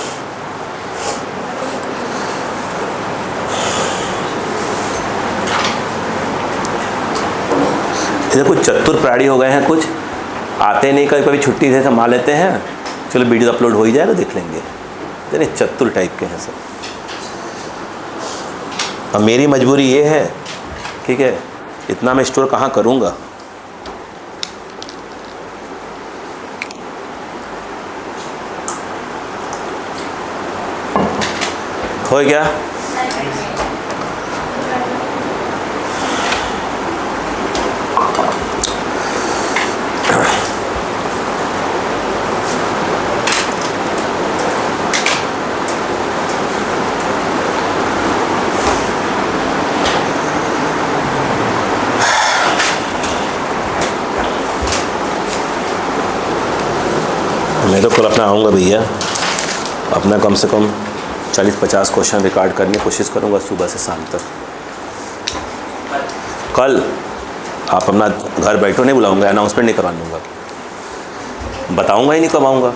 इधर कुछ चतुर प्राणी हो गए हैं, कुछ आते नहीं, कभी कभी छुट्टी से संभाल लेते हैं, चलो वीडियो अपलोड हो ही जाएगा देख लेंगे। इतने चतुर टाइप के हैं सब। अब मेरी मजबूरी ये है, ठीक है, इतना मैं स्टोर कहाँ करूँगा? हो गया? मैं तो कल अपना आऊँगा भैया, अपना कम से कम 40-50 क्वेश्चन रिकॉर्ड करने की कोशिश करूँगा सुबह से शाम तक। कल आप अपना घर बैठो, नहीं बुलाऊँगा, अनाउंसमेंट नहीं करवा दूँगा, बताऊँगा ही नहीं कब आऊँगा।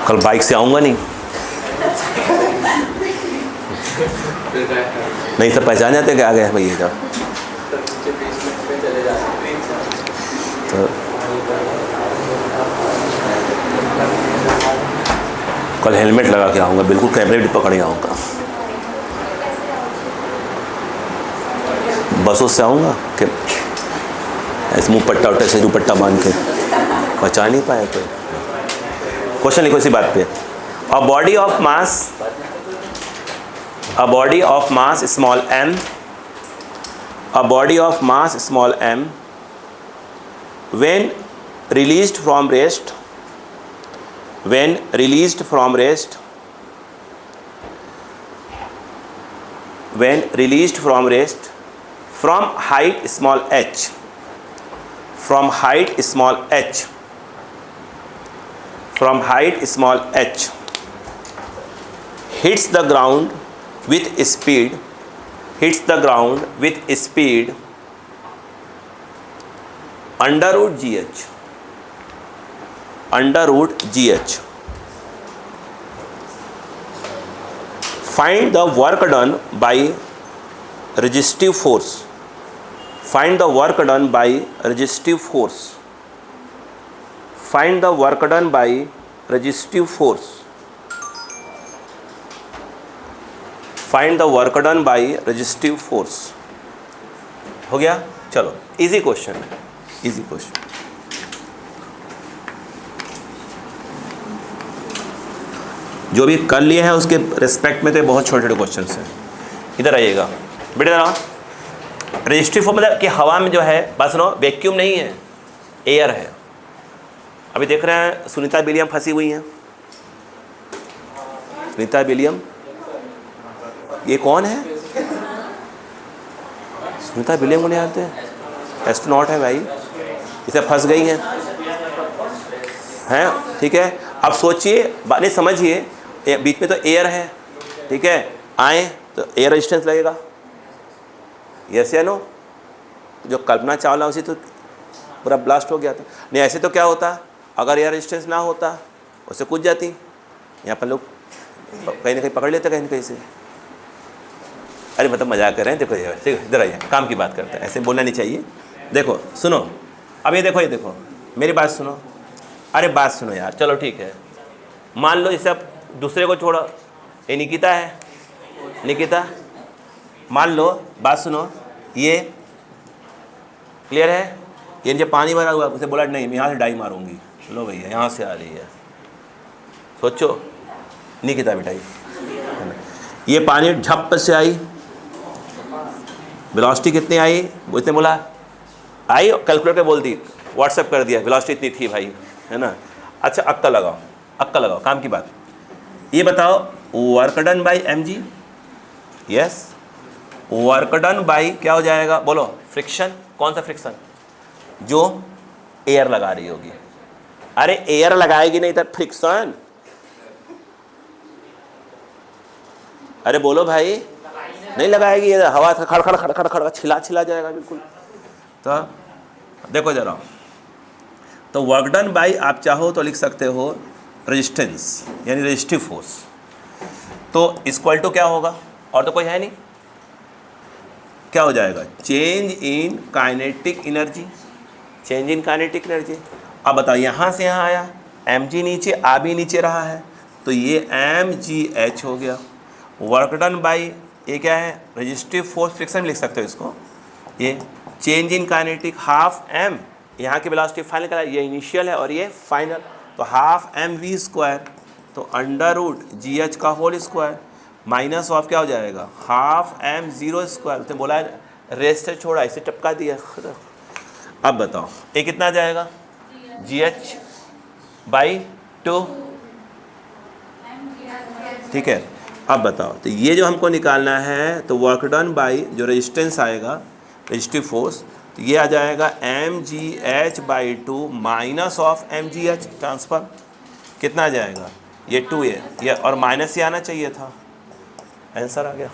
कल बाइक से आऊँगा नहीं, नहीं सब पहचान जाते कि आ गए भैया का। तो कल हेलमेट लगा के आऊँगा, बिल्कुल कैमरे भी पकड़ के आऊँगा। बसों से आऊँगा कि ऐसे मुँह पट्टा उट्टा से दुपट्टा बांध के, बचा नहीं पाया कोई। क्वेश्चन लिखो इसी बात पे। A body of mass small m, a body of mass small m when released from rest from height small h hits the ground with speed under root G H, under root G H. Find the work done by resistive force, find the work done by resistive force, find the work done by resistive force, find the work done by resistive force। हो गया? चलो easy question है, easy question. जो भी कर लिए हैं उसके रिस्पेक्ट में तो बहुत छोटे छोटे क्वेश्चन हैं। इधर आइएगा बेटा ना, रजिस्ट्री फॉर्म मतलब कि हवा में जो है, बस सुनो, वैक्यूम नहीं है, एयर है। अभी देख रहे हैं सुनीता विलियम फंसी हुई हैं। सुनीता विलियम, ये कौन है? सुनीता विलियम को नहीं आते? एस्ट्रोनॉट है भाई, इसे फंस गई हैं, हैं? ठीक है, अब सोचिए, नहीं समझिए, बीच में तो एयर है, ठीक है, आए तो एयर रेजिस्टेंस लगेगा, यस या नो? जो कल्पना चावला उसी तो पूरा ब्लास्ट हो गया था। नहीं ऐसे तो क्या होता, अगर एयर रेजिस्टेंस ना होता उससे कूद जाती। यहाँ पर लोग कहीं ना कहीं पकड़ लेते, कहीं ना कहीं से। अरे मतलब मजाक कर रहे हैं, देखो ये इधर आइए, काम की बात करते हैं, ऐसे बोलना नहीं चाहिए। देखो सुनो, अब ये देखो, ये देखो, मेरी बात सुनो। अरे बात सुनो यार, चलो ठीक है, मान लो जैसे अब दूसरे को छोड़ो, ये निकिता है, निकिता, मान लो, बात सुनो, ये क्लियर है, ये नीचे पानी भरा हुआ, उसे बोला नहीं मैं यहाँ से डाई मारूंगी, लो भैया यहाँ से आ रही है, सोचो, निकिता बिठाई, ये पानी झप से आई, वेलोसिटी कितनी आई, वो इतने बोला आई, कैलकुलेटर बोल दी, व्हाट्सएप कर दिया, वेलोसिटी इतनी थी भाई, है ना। अच्छा अक्का लगाओ, अक्का लगाओ, काम की बात। ये बताओ work done by M G, yes, work done by क्या हो जाएगा, बोलो, फ्रिक्शन। कौन सा फ्रिक्शन? जो एयर लगा रही होगी। अरे एयर लगाएगी नहीं तो फ्रिक्शन। अरे बोलो भाई, नहीं लगाएगी, ये हवा खड़ खड़ खड़ खड़ खड़ छिला छिला जाएगा बिल्कुल। तो देखो जरा, तो वर्क डन बाई आप चाहो तो लिख सकते हो रेजिस्टेंस, यानी रेजिस्टिव फोर्स। तो इक्वल टू क्या होगा, और तो कोई है नहीं, क्या हो जाएगा, change in kinetic energy, change in kinetic energy. अब बताओ, यहाँ से यहाँ आया, एम जी नीचे, आ भी नीचे रहा है, तो ये एम जी एच हो गया। वर्क डन बाई ये क्या है, रेजिस्टिव फोर्स, फ्रिक्शन लिख सकते हो इसको। ये change in kinetic half M, यहाँ की वेलोसिटी फाइनल का, ये इनिशियल है और ये फाइनल, तो हाफ एम वी स्क्वायर, तो अंडर रूट जी एच का होल स्क्वायर माइनस ऑफ क्या हो जाएगा, हाफ एम जीरो स्क्वायर। तो बोला रेस्ट से छोड़ा, इसे टपका दिया। अब बताओ ये कितना आ जाएगा, जी एच बाई 2, ठीक है। अब बताओ, तो ये जो हमको निकालना है, तो वर्क डन बाई जो रेजिस्टेंस आएगा, रेजिस्टिव फोर्स, तो ये आ जाएगा M G H by 2 minus of M G H transfer, कितना आ जाएगा, ये 2 ये और माइनस से आना चाहिए था, आंसर आ गया।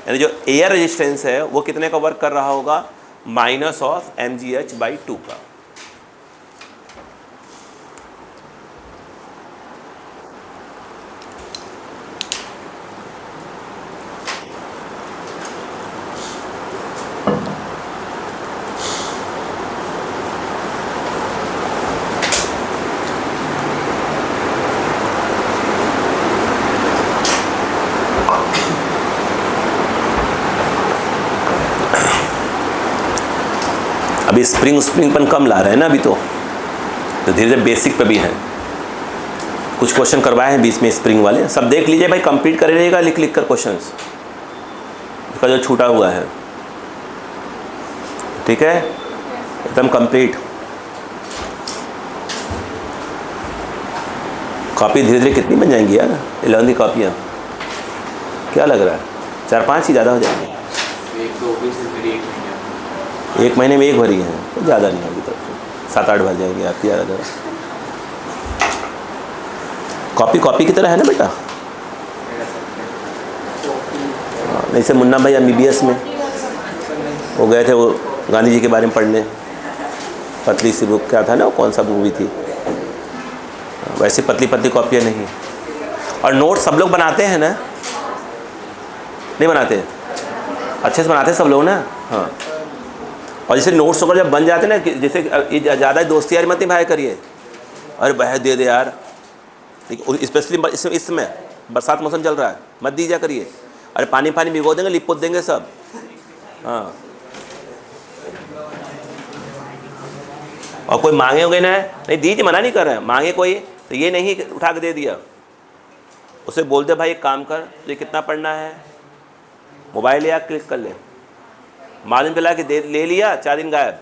यानी जो एयर रेजिस्टेंस है वो कितने का वर्क कर रहा होगा, minus of M G H by 2 का। अभी स्प्रिंग पर कम ला रहे हैं ना, अभी तो धीरे धीरे बेसिक पे भी है, कुछ क्वेश्चन करवाए हैं बीच में स्प्रिंग वाले, सब देख लीजिए भाई, कंप्लीट कर रहिएगा लिख लिख कर क्वेश्चंस, इसका जो छूटा हुआ है, ठीक है, एकदम कंप्लीट। कॉपी धीरे धीरे कितनी बन जाएंगी यार, 11 की कॉपियाँ, क्या लग रहा है, 4-5 ही ज़्यादा हो जाएंगी, एक महीने में एक भरी है, तो ज़्यादा नहीं होगी, तो 7-8 भर जाएंगे आपकी ज़्यादा। कॉपी की तरह है ना बेटा, जैसे मुन्ना भाई MBBS में वो गए थे, वो गांधी जी के बारे में पढ़ने, पतली सी बुक, क्या था ना, कौन सा मूवी थी, वैसे पतली पतली कॉपियाँ नहीं। और नोट सब लोग बनाते हैं ना, नहीं बनाते? अच्छे से बनाते हैं सब लोग ना। हाँ, और जैसे नोट्स वगैरह जब बन जाते हैं ना, जैसे ज़्यादा दोस्ती यार मत निभाया करिए, अरे बह दे दे यार, स्पेशली इसमें बरसात मौसम चल रहा है, मत दीजिए करिए, अरे पानी पानी भिगो देंगे, लिप पोत देंगे सब। हाँ, और कोई मांगे होंगे ना, नहीं दीजिए, मना नहीं कर रहे हैं, मांगे कोई तो ये नहीं उठा के दे दिया, उसे बोल दे भाई एक काम कर, तुझे कितना पढ़ना है, मोबाइल या क्लिक कर ले, मालूम चला कि दे ले लिया, 4 दिन गायब।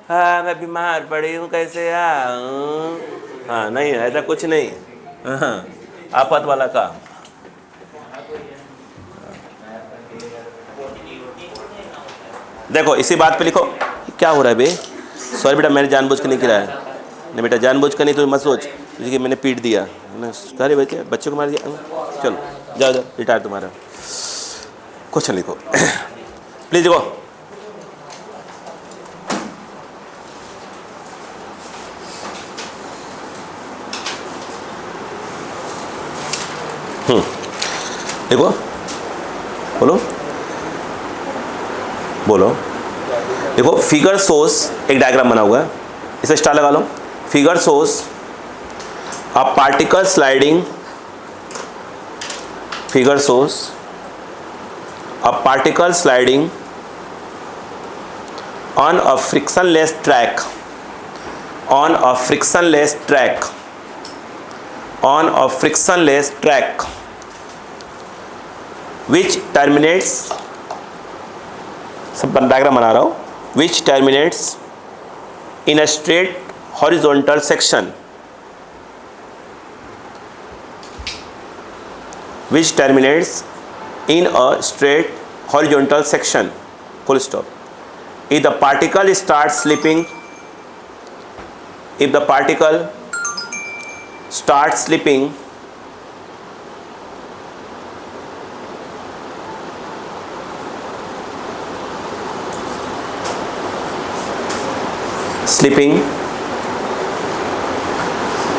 हाँ मैं बीमार पड़ी हूँ, कैसे हाँ नहीं, ऐसा कुछ नहीं। हाँ, आफत वाला काम। देखो इसी बात पे लिखो, क्या हो रहा है बे, सॉरी बेटा मैंने जानबूझ के नहीं किया है, नहीं बेटा जानबूझ के नहीं, तो मत सोच कि मैंने पीट दिया, अरे बच्चे को मार दिया, चलो जाओ जाओ रिटायर तुम्हारा। क्वेश्चन लिखो प्लीज लिखो। देखो बोलो बोलो। देखो फिगर सोर्स, एक डायग्राम बना हुआ है, इसे स्टार लगा लो। Figure source a particle sliding, figure source a particle sliding on a frictionless track, on a frictionless track, on a frictionless track which terminates, सब डायग्राम बना रहा हूँ, which terminates in a straight horizontal section, which terminates in a straight horizontal section, full stop. If the particle starts slipping, if the particle starts slipping, slipping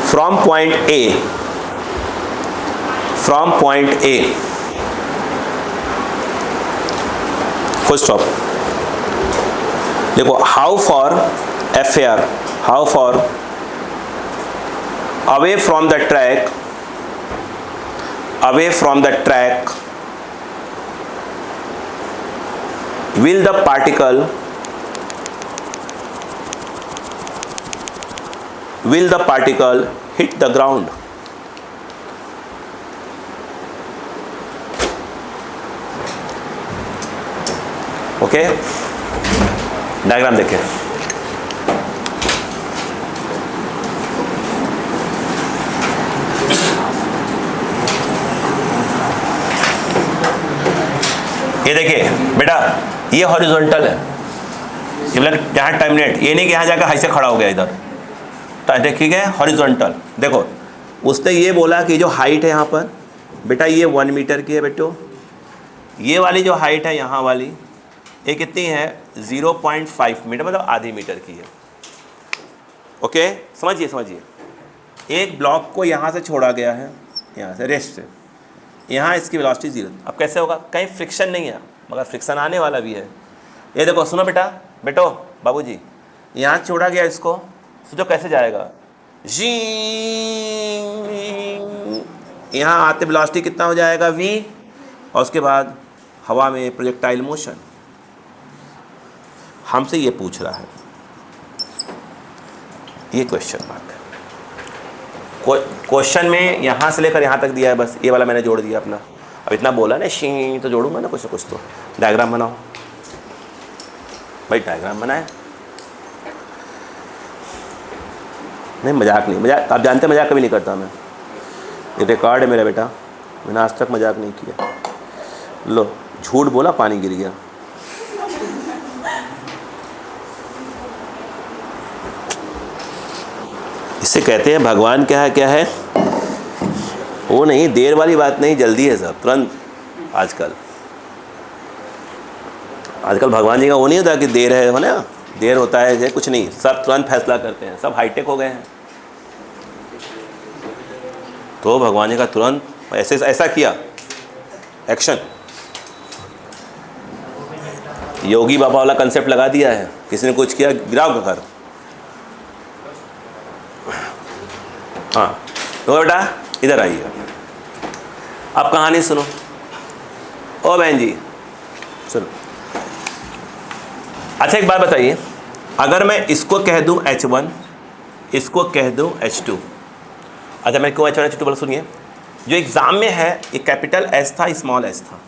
from point A, from point A, full stop. देखो how far FAR, how far away from the track, away from the track will the particle, will the particle hit the ground? Okay, diagram देखें। ये देखिए बेटा, ये horizontal है, ये मतलब यहाँ टर्मिनेट, ये नहीं कि यहाँ जाकर हाई से खड़ा हो गया इधर, तो देखिए हॉरिजॉन्टल। देखो उसने ये बोला कि जो हाइट है यहाँ पर बेटा ये 1 मीटर की है बेटो, ये वाली जो हाइट है यहाँ वाली ये कितनी है 0.5 मीटर, मतलब आधी मीटर की है। ओके समझिए समझिए, एक ब्लॉक को यहाँ से छोड़ा गया है, यहाँ से रेस्ट से, यहाँ इसकी वेलोसिटी 0। अब कैसे होगा, कहीं फ्रिक्शन नहीं है मगर फ्रिक्शन आने वाला भी है। ये देखो सुनो बेटा, बेटो बाबूजी, यहाँ छोड़ा गया इसको, सोचो कैसे जाएगा, जी यहाँ आते वेलोसिटी कितना हो जाएगा v, और उसके बाद हवा में प्रोजेक्टाइल मोशन। हमसे ये पूछ रहा है, ये क्वेश्चन मार्क है। क्वेश्चन में यहाँ से लेकर यहाँ तक दिया है, बस ये वाला मैंने जोड़ दिया अपना। अब इतना बोला ना शी, तो जोड़ूंगा ना कुछ ना कुछ, तो डायग्राम बनाओ भाई, डायग्राम बनाए। नहीं मजाक नहीं, मजाक आप जानते हैं मजाक कभी नहीं करता मैं, ये रिकॉर्ड है मेरा बेटा, मैंने आज तक मजाक नहीं किया। लो झूठ बोला, पानी गिर गया। इससे कहते हैं भगवान क्या है, वो नहीं, देर वाली बात नहीं, जल्दी है सब, तुरंत। आजकल आजकल भगवान जी का वो नहीं होता कि देर है ना, देर होता है कुछ नहीं, सब तुरंत फैसला करते हैं, सब हाईटेक हो गए हैं। तो भगवान जी का तुरंत ऐसे ऐसा किया एक्शन, योगी बाबा वाला कंसेप्ट लगा दिया है, किसी ने कुछ किया गिराओ घर। हाँ तो बेटा इधर आइए, अब कहानी सुनो। ओ बहन जी सुनो, अच्छा एक बात बताइए, अगर मैं इसको कह दूं H1, इसको कह दूं H2, अच्छा मैं क्यों H1 H2 बोल, सुनिए, जो एग्जाम में है ये कैपिटल S था स्मॉल s था,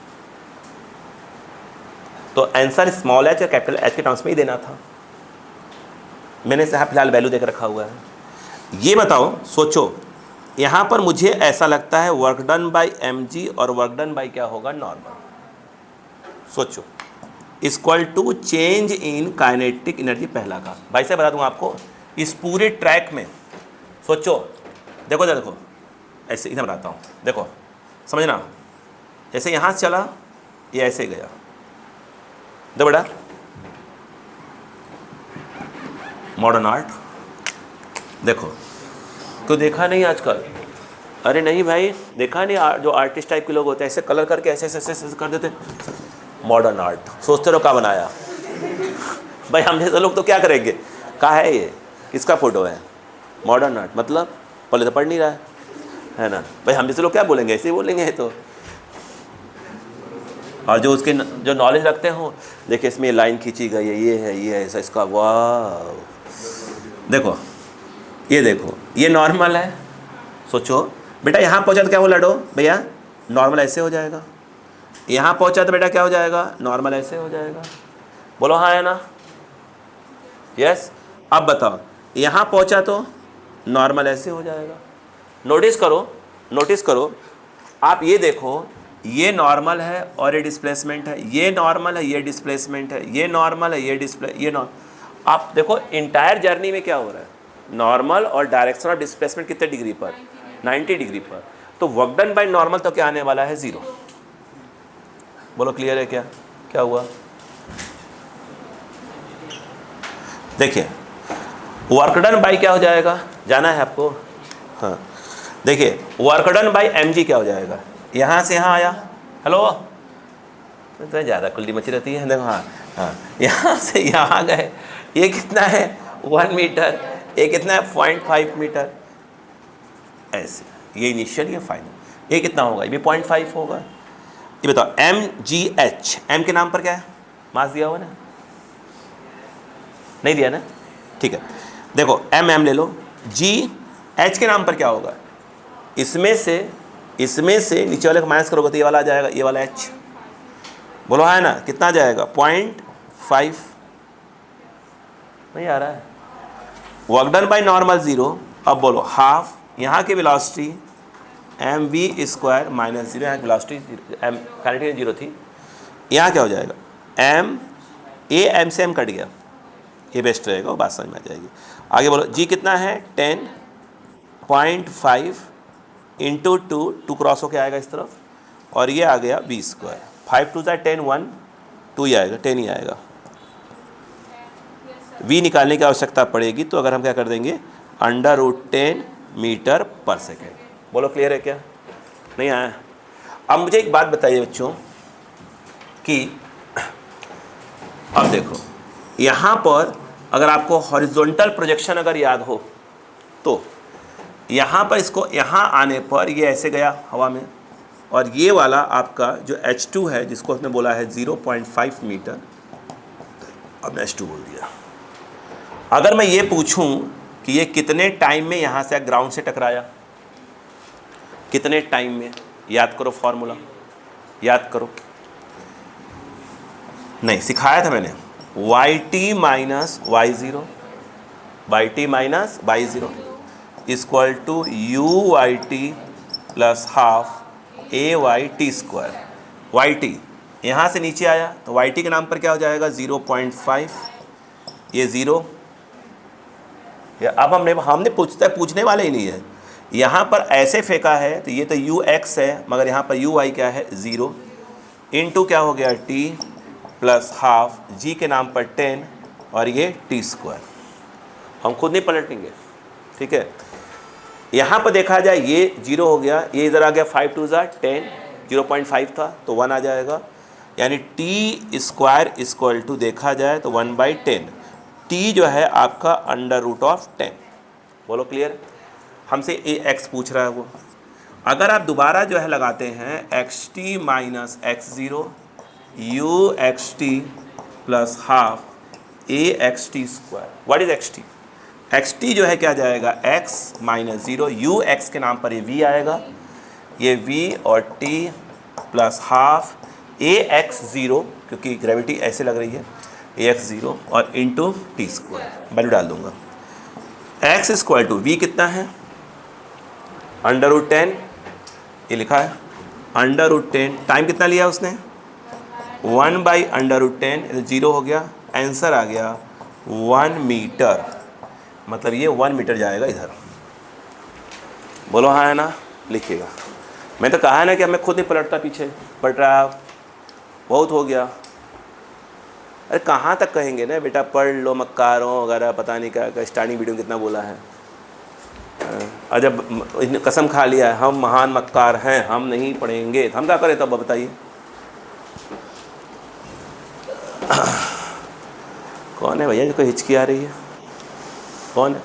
तो आंसर स्मॉल h और कैपिटल H के टर्म्स में ही देना था। मैंने यहाँ फिलहाल वैल्यू देकर रखा हुआ है। ये बताओ, सोचो, यहाँ पर मुझे ऐसा लगता है वर्क डन बाई mg और वर्क डन बाई क्या होगा, नॉर्मल। सोचो, equal to change in kinetic energy पहला का। भाई साहब बता दूँ आपको, इस पूरे ट्रैक में सोचो, देखो देखो ऐसे इधर बताता हूँ, देखो समझना, जैसे यहाँ से चला ये ऐसे गया, देखो बेटा मॉडर्न आर्ट, देखो क्यों देखा नहीं आजकल? अरे नहीं भाई देखा नहीं, जो आर्टिस्ट टाइप के लोग होते हैं ऐसे कलर करके ऐसे ऐसे ऐसे, ऐसे कर देते, मॉडर्न आर्ट। सोचते रहो क्या बनाया भाई, हम जैसे लोग तो क्या करेंगे, कहाँ है ये, किसका फोटो है, मॉडर्न आर्ट मतलब पहले तो पढ़ नहीं रहा है ना भाई, हम जैसे लोग क्या बोलेंगे, ऐसे ही बोलेंगे तो। और जो उसके जो नॉलेज रखते हो, देखिए इसमें लाइन खींची गई है, ये है ऐसा, इसका वाह, देखो ये देखो ये नॉर्मल है। सोचो बेटा यहाँ पहुँचा तो क्या हो लडो भैया, नॉर्मल ऐसे हो जाएगा, यहाँ पहुँचा तो बेटा क्या हो जाएगा, नॉर्मल ऐसे हो जाएगा, बोलो हाँ है ना, यस। अब बताओ यहाँ पहुँचा तो नॉर्मल ऐसे हो जाएगा। नोटिस करो, नोटिस करो, आप ये देखो, ये नॉर्मल है और ये डिस्प्लेसमेंट है, ये नॉर्मल है, ये डिस्प्लेसमेंट है, ये नॉर्मल है, ये डिस्प्ले, ये नॉर्मल। आप देखो इंटायर जर्नी में क्या हो रहा है, नॉर्मल और डायरेक्शन ऑफ डिस्प्लेसमेंट कितने डिग्री पर, 90 डिग्री पर। तो वर्क डन बाय नॉर्मल तो क्या आने वाला है, 0। बोलो क्लियर है क्या, क्या हुआ? देखिए वर्क डन बाय क्या हो जाएगा, जाना है आपको, हाँ देखिए वर्क डन बाय mg क्या हो जाएगा, यहाँ से यहाँ आया, हेलो तो ज़्यादा कुल्ली मची रहती है, देखो हाँ हाँ, यहाँ से यहाँ गए, ये कितना है 1 मीटर, ये कितना है 0.5 मीटर, ऐसे, ये इनिशियल ये फाइनल, ये कितना होगा, ये भी 0.5 होगा। ये बताओ mgh, m के नाम पर क्या है, मास दिया हुआ ना, नहीं दिया ना, ठीक है। देखो m ले लो, g h के नाम पर क्या होगा, इसमें से नीचे वाले को माइनस करोगे तो ये वाला आ जाएगा, ये वाला h, बोलो है ना, कितना आ जाएगा 0.5, नहीं आ रहा है। वर्क डन बाय नॉर्मल 0, अब बोलो हाफ, यहाँ की वेलोसिटी mv स्क्वायर माइनस 0, यहाँ की वेलोसिटी m काइनेटिक 0 थी, यहाँ क्या हो जाएगा m, a m से m कट गया, ये बेस्ट रहेगा, वो बात समझ में आ जाएगी। आगे बोलो g कितना है 10.5 इंटू 2 क्रॉस होके आएगा इस तरफ, और ये आ गया v स्क्वायर, 5 2 10 1 2 ही आएगा, 10 ही आएगा। v निकालने की आवश्यकता पड़ेगी, तो अगर हम क्या कर देंगे √10 मीटर पर सेकेंड। बोलो क्लियर है क्या, नहीं आया? अब मुझे एक बात बताइए बच्चों कि अब देखो यहाँ पर अगर आपको हॉरिजॉन्टल प्रोजेक्शन अगर याद हो तो यहाँ पर इसको यहाँ आने पर ये ऐसे गया हवा में, और ये वाला आपका जो H2 है जिसको उसने बोला है 0.5 मीटर, अब मैं H2 बोल दिया। अगर मैं ये पूछूं कि ये कितने टाइम में यहाँ से ग्राउंड से टकराया, कितने टाइम में, याद करो फॉर्मूला, याद करो, नहीं सिखाया था मैंने, yt minus y0, yt minus y0 equal to uyt plus half ayt square. yt यहाँ से नीचे आया तो yt के नाम पर क्या हो जाएगा 0.5, ये 0, अब हमने पूछने वाले ही नहीं है, यहाँ पर ऐसे फेंका है तो ये तो ux है, मगर यहाँ पर uy क्या है 0, इंटू क्या हो गया t प्लस हाफ जी के नाम पर 10 और ये टी स्क्वायर, हम खुद नहीं पलटेंगे, ठीक है। यहाँ पर देखा जाए ये 0 हो गया, ये इधर आ गया 5 2 10, 0.5 था तो 1 आ जाएगा, यानी टी स्क्वायर इक्वल टू देखा जाए तो 1/10। टी जो है आपका √10। बोलो क्लियर। हमसे ए एक्स पूछ रहा है वो, अगर आप दोबारा जो है लगाते हैं x T minus x zero you x T plus half A x T square, what is x T? X T जो है क्या जाएगा x minus zero, you x के नाम पर ये v आएगा, ये v और t प्लस हाफ ए एक्स ज़ीरो, क्योंकि ग्रेविटी ऐसे लग रही है, ए एक्स ज़ीरो और इंटू टी स्क्वायर, वैल्यू डाल दूंगा। x इक्वल टू वी कितना है √10, ये लिखा है √10, टाइम कितना लिया उसने 1/√10, 0 हो गया, आंसर आ गया 1 मीटर, मतलब ये 1 मीटर जाएगा इधर। बोलो हाँ है ना, लिखिएगा। मैं तो कहा है ना कि मैं खुद नहीं पलटता, पीछे पलट रहा है, बहुत हो गया। अरे कहाँ तक कहेंगे ना बेटा, पढ़ लो मक्कारों वगैरह, पता नहीं क्या स्टार्टिंग वीडियो में कितना बोला है। और जब कसम खा लिया है हम महान मक्कार हैं, हम नहीं पढ़ेंगे, तो हम क्या करें तब बताइए। कौन है भैया जिसको हिचकी आ रही है, कौन है?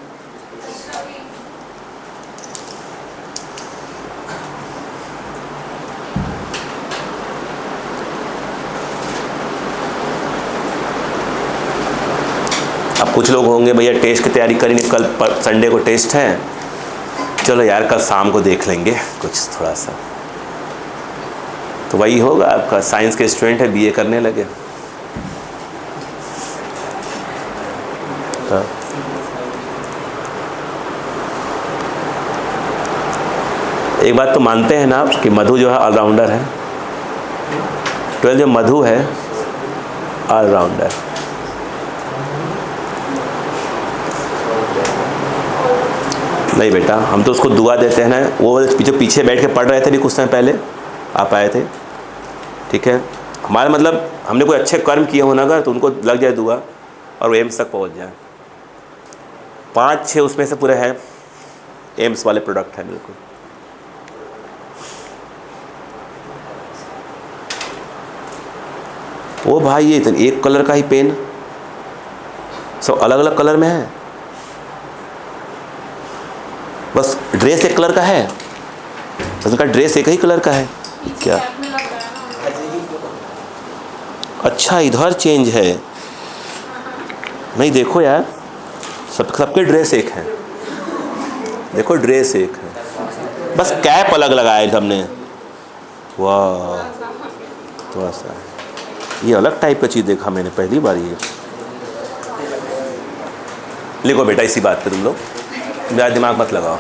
अब कुछ लोग होंगे भैया टेस्ट की तैयारी करेंगे, कल संडे को टेस्ट है, चलो यार कल शाम को देख लेंगे कुछ थोड़ा सा, तो वही होगा आपका। साइंस के स्टूडेंट है, बीए करने लगे। हाँ। एक बात तो मानते हैं ना आप कि मधु जो है ऑलराउंडर है, 12 जो मधु है ऑलराउंडर। नहीं बेटा, हम तो उसको दुआ देते हैं ना, वो जो पीछे बैठ के पढ़ रहे थे भी कुछ समय पहले आप आए थे, ठीक है। हमारा मतलब हमने कोई अच्छे कर्म किए हो ना अगर, तो उनको लग जाए दुआ और वो एम्स तक पहुंच जाए। 5-6 उसमें से पूरे हैं एम्स वाले प्रोडक्ट हैं बिल्कुल। वो भाई ये एक कलर का ही पेन, सब अलग अलग कलर में है, बस ड्रेस एक कलर का है, उनका ड्रेस एक ही कलर का है क्या? अच्छा इधर चेंज है, नहीं देखो यार सबके ड्रेस एक हैं, देखो ड्रेस एक है, बस कैप अलग लगाया सबने। वाह, थोड़ा सा ये अलग टाइप का चीज़ देखा मैंने पहली बार ये। लिखो बेटा इसी बात पे तुम लोग, मेरा दिमाग मत लगाओ।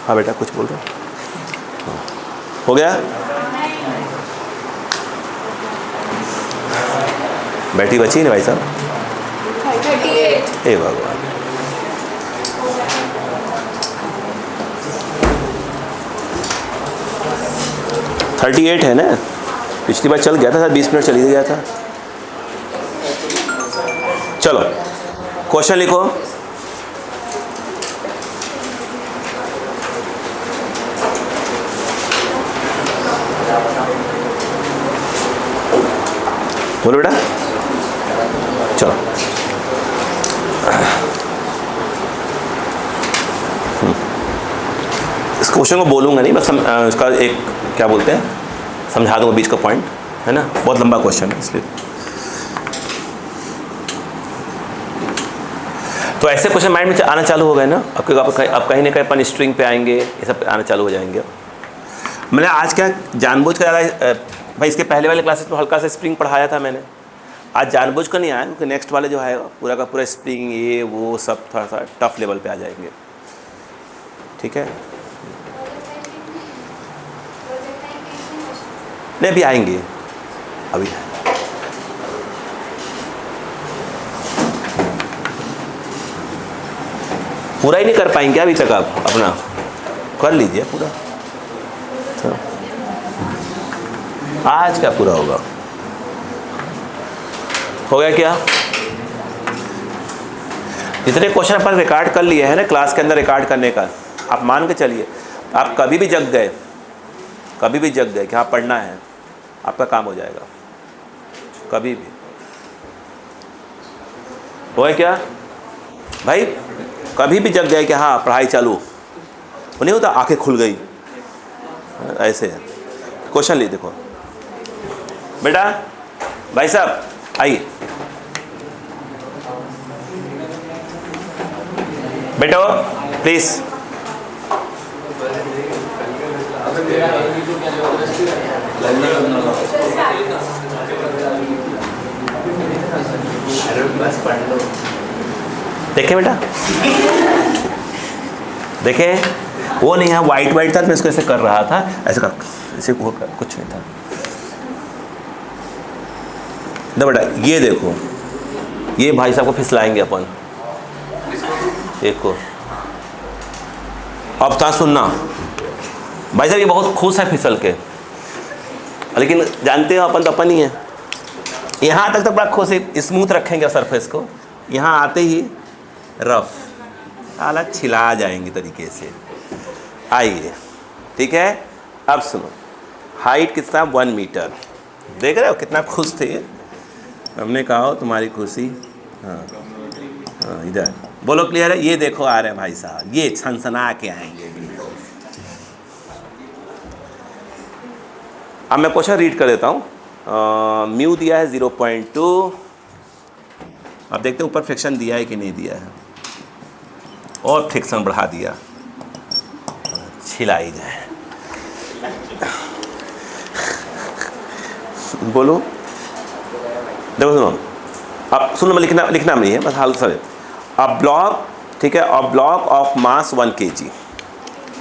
हाँ बेटा कुछ बोल रहे हो? हो गया? बैटरी बची नहीं भाई साहब? 38। ए भगवान, $38 है ना, पिछली बार चल गया था, 20 मिनट चली गया था। चलो क्वेश्चन लिखो। बोलो बेटा, चलो इस क्वेश्चन को बोलूँगा नहीं, बस इसका एक क्या बोलते हैं समझा दूँगा बीच का पॉइंट, है ना, बहुत लंबा क्वेश्चन है इसलिए। तो ऐसे क्वेश्चन माइंड में आना चालू हो गए ना, अब कहीं ना कहीं अपन स्ट्रिंग पे आएंगे, ये सब आना चालू हो जाएंगे। मैंने आज क्या जानबूझ कर ज़्यादा, भाई इसके पहले वाले क्लासेस में हल्का सा स्प्रिंग पढ़ाया था मैंने, आज जानबूझ कर नहीं आया क्योंकि नेक्स्ट वाले जो है पूरा का पूरा स्प्रिंग ये वो सब थोड़ा सा टफ लेवल पे आ जाएंगे, ठीक है। नहीं अभी आएंगे, अभी पूरा ही नहीं कर पाएंगे अभी तक, आप अपना कर लीजिए पूरा, तो आज क्या पूरा होगा। हो गया क्या? जितने क्वेश्चन अपन रिकॉर्ड कर लिए हैं ना क्लास के अंदर रिकॉर्ड करने का, आप मान के चलिए आप कभी भी जग गए कि हाँ पढ़ना है, आपका काम हो जाएगा। कभी भी हो गया क्या भाई? कभी भी जग गए कि हाँ पढ़ाई चालू, वो नहीं होता आंखें खुल गई ऐसे। क्वेश्चन ले देखो बेटा, भाई साहब आइए बेटो प्लीज। देखे बेटा, देखे वो नहीं है, वाइट वाइट था तो मैं इसको ऐसे कर रहा था, ऐसे कर, ऐसे कुछ नहीं था। तो बेटा ये देखो, ये भाई साहब को फिसलाएंगे अपन, देखो अब था सुनना। भाई साहब ये बहुत खुश है फिसल के, लेकिन जानते हो अपन तो अपन ही है। यहाँ तक तो बड़ा खुश है, स्मूथ रखेंगे सरफेस को, यहाँ आते ही रफ आला छिला जाएंगे तरीके से। आइए ठीक है, अब सुनो, हाइट कितना? 1 मीटर। देख रहे हो कितना खुश थे, हमने कहा हो तुम्हारी खुशी। हाँ हाँ इधर बोलो क्लियर है? ये देखो आ रहे हैं भाई साहब, ये छनछना के आएंगे। अब मैं क्वेश्चन रीड कर देता हूँ। म्यू दिया है 0.2। अब देखते हैं ऊपर फ्रिक्शन दिया है कि नहीं दिया है, और फ्रिक्शन बढ़ा दिया, छिलाई जाए। बोलो देखो सुनो, अब सुनो, मैं लिखना नहीं है बस हाल सर। अ ब्लॉक, ठीक है, a block of mass 1 kg।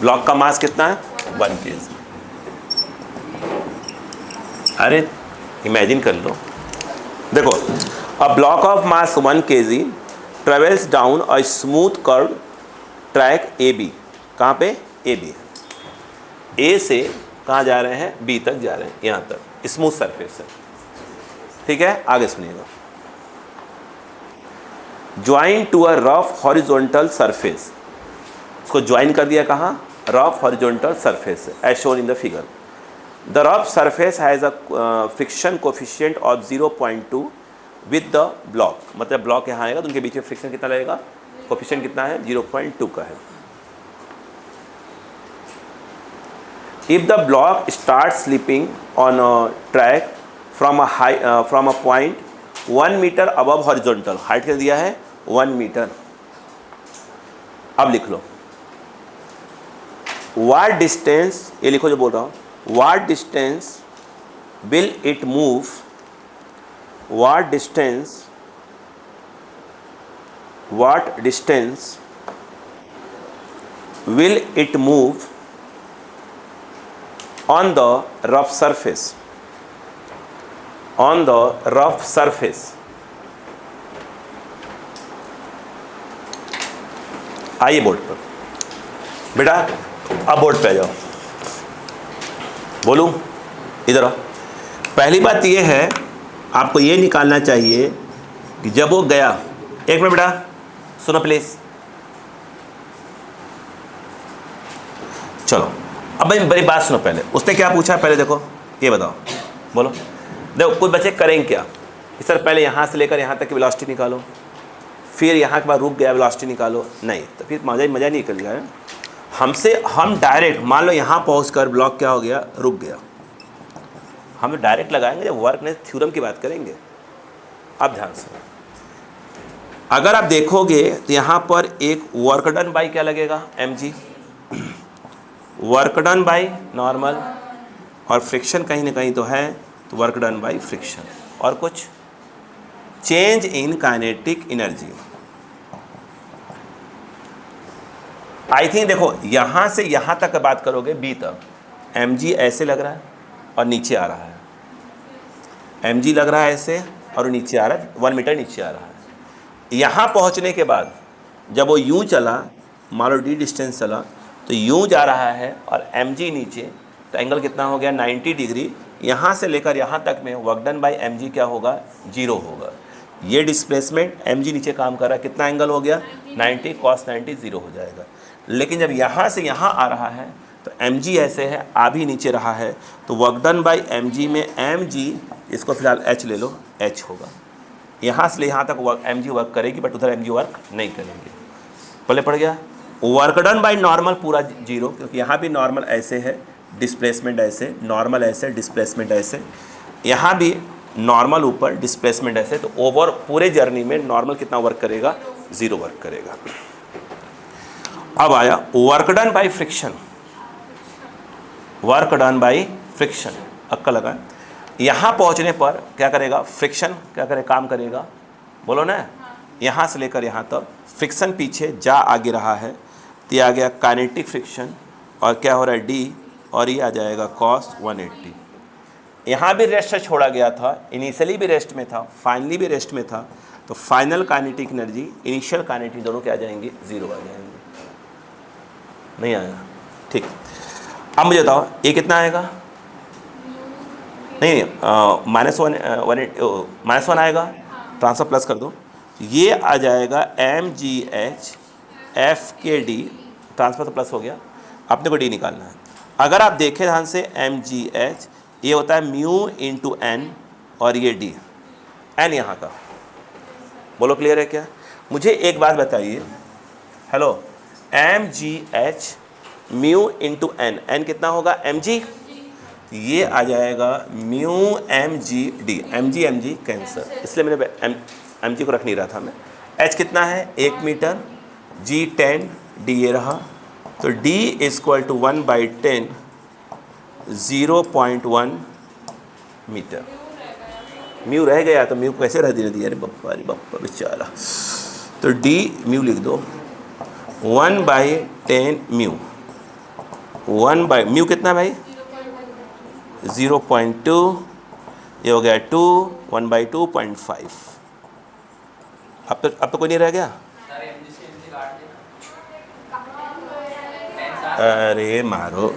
Block का मास कितना है? 1 kg। अरे इमेजिन कर लो, देखो a block of mass 1 kg travels down a smooth curve track AB। कहाँ पे? AB। A से कहाँ जा रहे हैं? B तक जा रहे हैं, यहाँ तक स्मूथ सरफेस है। ठीक है, आगे सुनिएगा। Join to a rough horizontal surface, इसको ज्वाइन कर दिया कहाँ? Rough horizontal surface, as shown in the figure. The rough surface has a friction coefficient of 0.2 with the block. मतलब ब्लॉक यहाँ आएगा तो उनके बीच में फ्रिक्शन कितना लगेगा? कोफिशिएंट कितना है? 0.2 का है। If the block start slipping on a track from a point 1 metre above horizontal, height क्या दिया है? 1 मीटर। अब लिख लो व्हाट डिस्टेंस, ये लिखो जो बोल रहा हूँ, what distance will it move, what distance will it move on the rough surface, on the rough surface। आइए बोर्ड पर बेटा, अब बोर्ड पे आ जाओ, बोलूं इधर आओ। पहली बात ये है, आपको ये निकालना चाहिए कि जब वो गया, एक मिनट बेटा सुनो प्लीज, चलो अब भाई बड़ी बात सुनो। पहले उसने क्या पूछा, पहले देखो ये बताओ, बोलो। देखो कुछ बच्चे करेंगे क्या, इस तरह पहले यहाँ से लेकर यहाँ तक की वेलोसिटी निकालो, फिर यहाँ के बाद रुक गया वेलोसिटी निकालो, नहीं तो फिर मज़ा नहीं निकलेगा। हमसे हम डायरेक्ट मान लो यहाँ पहुँच कर ब्लॉक क्या हो गया? रुक गया। हम डायरेक्ट लगाएंगे जब वर्कनेस थ्योरम की बात करेंगे। अब ध्यान से अगर आप देखोगे तो यहाँ पर एक वर्क डन बाई क्या लगेगा? mg, work done by normal, और फ्रिक्शन कहीं ना कहीं तो है, तो वर्क डन बाई फ्रिक्शन, और कुछ change in kinetic energy. I think देखो यहाँ से यहाँ तक बात करोगे B तक, mg ऐसे लग रहा है और नीचे आ रहा है, mg लग रहा है ऐसे और नीचे आ रहा है, 1 मीटर नीचे आ रहा है। यहाँ पहुँचने के बाद जब वो यूँ चला, मान लो d डिस्टेंस चला, तो यूँ जा रहा है और mg नीचे, तो एंगल कितना हो गया? 90 डिग्री। यहाँ से लेकर यहाँ तक में वर्क डन बाई mg क्या होगा? 0 होगा। ये डिस्प्लेसमेंट mg नीचे काम कर रहा है, कितना एंगल हो गया 90, cos 90 0 हो जाएगा। लेकिन जब यहाँ से यहाँ आ रहा है तो mg ऐसे है, आ भी नीचे रहा है, तो वर्क डन बाई mg में mg, इसको फिलहाल h ले लो, h होगा। यहाँ से यहाँ तक mg वर्क करेगी, बट उधर mg वर्क नहीं करेंगे। पहले पड़ गया वर्क डन बाई नॉर्मल पूरा 0, क्योंकि यहाँ भी नॉर्मल ऐसे है, डिस्प्लेसमेंट ऐसे, नॉर्मल ऐसे, डिस्प्लेसमेंट ऐसे, यहाँ भी नॉर्मल ऊपर, डिस्प्लेसमेंट ऐसे, तो ओवर पूरे जर्नी में नॉर्मल कितना वर्क करेगा 0 वर्क करेगा। अब आया work done by friction, work done by friction, अक्का लगा। यहाँ पहुँचने पर क्या करेगा, फ्रिक्शन क्या करे, काम करेगा, बोलो ना। यहाँ से लेकर यहाँ तक फ्रिक्शन पीछे जा आगे रहा है, तो ये आ गया काइनेटिक फ्रिक्शन, और क्या हो रहा है d, और ये आ जाएगा cos 180। यहाँ भी रेस्ट से छोड़ा गया था, इनिशियली भी रेस्ट में था, फाइनली भी रेस्ट में था, तो final kinetic energy, initial kinetic, दोनों क्या आ जाएंगे 0 आ जाएंगे। नहीं आएगा, ठीक। अब मुझे बताओ ये कितना आएगा, नहीं -1 आएगा, ट्रांसफर प्लस कर दो, ये आ जाएगा mgh f/d, ट्रांसफर तो प्लस हो गया, अपने को d निकालना है। अगर आप देखें ध्यान से mgh ये होता है म्यू इंटू n, और ये d, n यहाँ का, बोलो क्लियर है क्या। मुझे एक बात बताइए, hello, mgh mu into n, n कितना होगा mg, ये आ जाएगा म्यू mg/d, mg कैंसर, इसलिए मैंने mg को रख नहीं रहा था मैं। h कितना है 1 मीटर, g 10, d ये रहा, तो d = 1/10, 0.1 मीटर। म्यू रह गया, तो म्यू कैसे रह दिया, अरे बप्पा बेचारा, तो d म्यू लिख दो, 1/10 म्यू, म्यू कितना भाई 0.2, ये हो गया 2, 1/2.5। अब तो कोई नहीं रह गया, अरे मारो,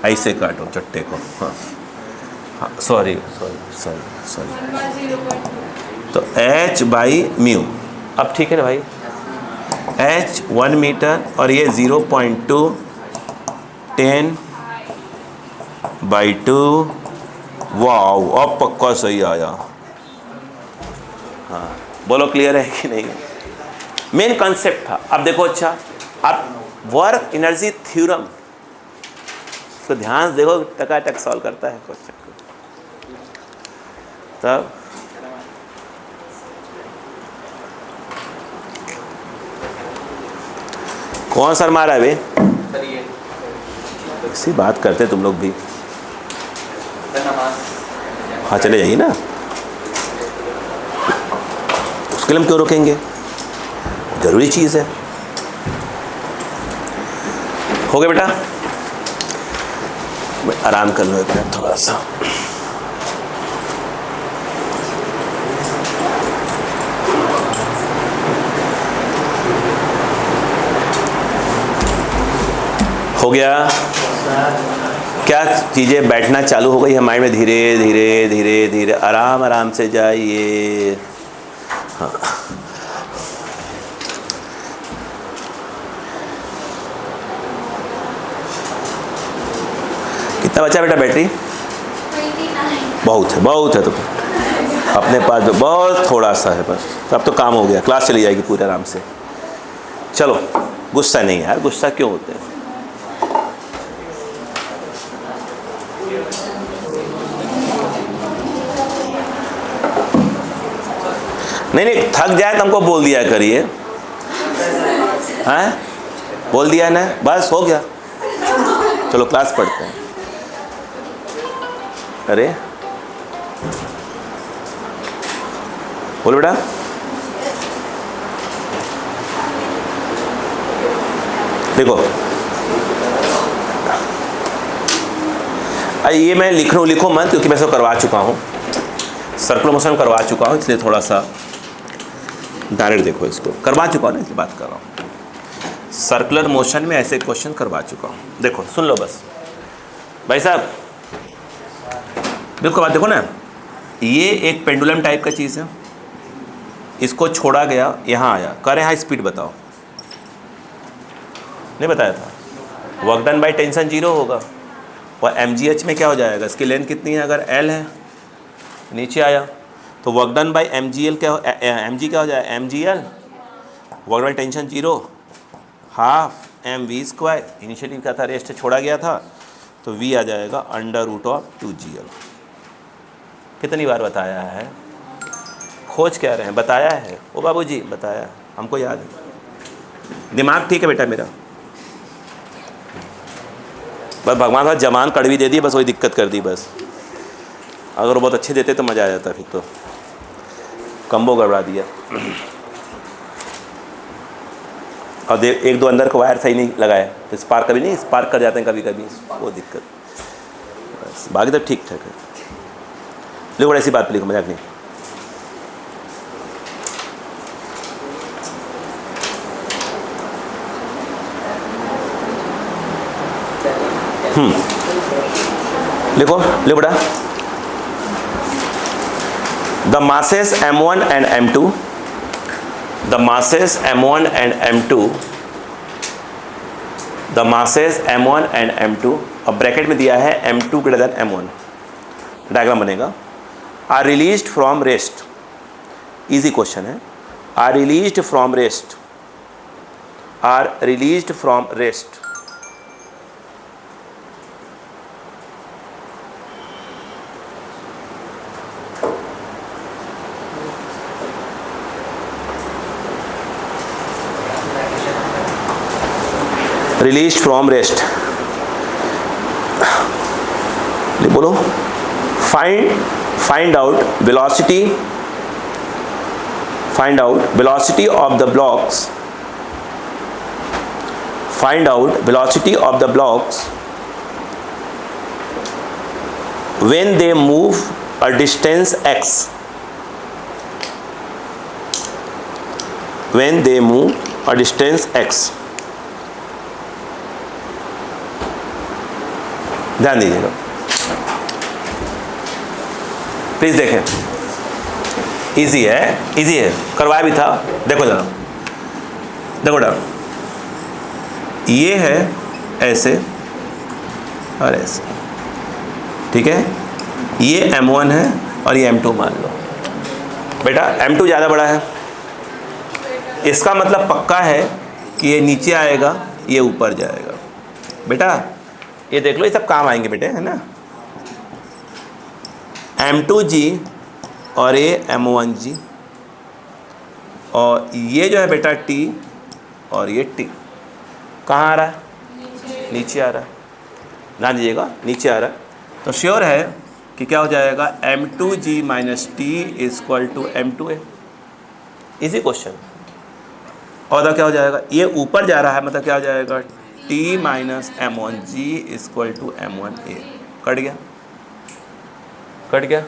ऐसे काटो चट्टे को, हाँ हाँ, सॉरी, तो h/म्यू, अब ठीक है ना भाई, h 1 मीटर, और ये 0.2, 10/2, वाओ, अब पक्का सही आया। हाँ बोलो क्लियर है कि नहीं, मेन कॉन्सेप्ट था। अब देखो, अच्छा अब वर्क एनर्जी थ्योरम, तो ध्यान से देखो, टकाटक सॉल्व करता है क्वेश्चन को। तब कौन सर मारा है बे, इसी बात करते तुम लोग भी, हाँ चले जाइए ना, उसके लिए हम क्यों रोकेंगे, जरूरी चीज़ है। हो गया बेटा, आराम कर लो एक मिनट थोड़ा सा। हो गया, क्या चीज़ें बैठना चालू हो गई है माइंड में, धीरे धीरे धीरे धीरे, आराम आराम से जाइए। हाँ कितना बचा बेटा बैटरी, बहुत है तो अपने पास तो बहुत थोड़ा सा है बस, तो अब तो काम हो गया, क्लास चली जाएगी पूरे आराम से। चलो गुस्सा नहीं यार, गुस्सा क्यों होते हैं, नहीं थक जाए तो हमको बोल दिया करिए, हाँ बोल दिया ना, बस हो गया। चलो क्लास पढ़ते हैं। अरे बोलो बेटा, देखो ये मैं लिखो मत, क्योंकि मैं सब करवा चुका हूँ, सर्कुलर मोशन करवा चुका हूँ, इसलिए थोड़ा सा डायरेक्ट देखो, इसको करवा चुका हूँ ना, इसलिए बात कर रहा हूँ। सर्कुलर मोशन में ऐसे क्वेश्चन करवा चुका हूँ, देखो सुन लो बस भाई साहब, बिल्कुल बात देखो ना, ये एक पेंडुलम टाइप का चीज़ है, इसको छोड़ा गया, यहाँ आया, करें हाँ स्पीड बताओ, नहीं बताया था, वर्क डन बाई टेंशन 0 होगा, और mgh में क्या हो जाएगा, इसकी लेंथ कितनी है, अगर l है नीचे आया तो वर्क डन बाई mgl क्या mg क्या हो जाएगा, mgl work done tension 0 half mv², initially क्या था, रेस्ट छोड़ा गया था तो v आ जाएगा √2gl। कितनी बार बताया है, खोज क्या रहे हैं, बताया है ओ बाबूजी, बताया, हमको याद है, दिमाग ठीक है बेटा मेरा, बस भगवान का जमान कड़वी दे दी, बस वही दिक्कत कर दी बस, अगर वो बहुत अच्छे देते तो मज़ा आ जाता, फिर तो कम्बो गड़बड़ा दिया। और देख एक दो अंदर का वायर सही नहीं लगाए तो स्पार्क कभी नहीं, स्पार्क कर जाते हैं कभी कभी, वो दिक्कत, बस बाकी तो ठीक ठाक है। लिखो ऐसी बात पे लिखो, मजाक नहीं। लिखो लिखो बेटा, the masses m1 and m2, the masses m1 and m2, the masses m1 and m2, अब ब्रैकेट में दिया है m2 greater than m1, diagram बनेगा, are released from rest, easy question है, are released from rest, are released from rest, released from rest, बोलो, find out velocity of the blocks, find out velocity of the blocks when they move a distance x, when they move a distance x, ध्यान दीजिएगा please, देखें, easy है, करवाया भी था, देखो जरा, देखो बेटा, ये है ऐसे और ऐसे, ठीक है, ये m1 है और ये m2 मान लो, बेटा m2 ज़्यादा बड़ा है, इसका मतलब पक्का है कि ये नीचे आएगा, ये ऊपर जाएगा, बेटा ये देख लो, ये सब काम आएंगे बेटे, है ना, m2g और ये m1g, और ये जो है बेटा t और ये t, कहाँ आ रहा है, नीचे आ रहा है, ध्यान दीजिएगा, नीचे आ रहा है, तो श्योर है कि क्या हो जाएगा, m2g minus t equal to m2a, easy question. और क्या हो जाएगा, ये ऊपर जा रहा है, मतलब क्या हो जाएगा, t minus m1g equal to m1a, cut गया,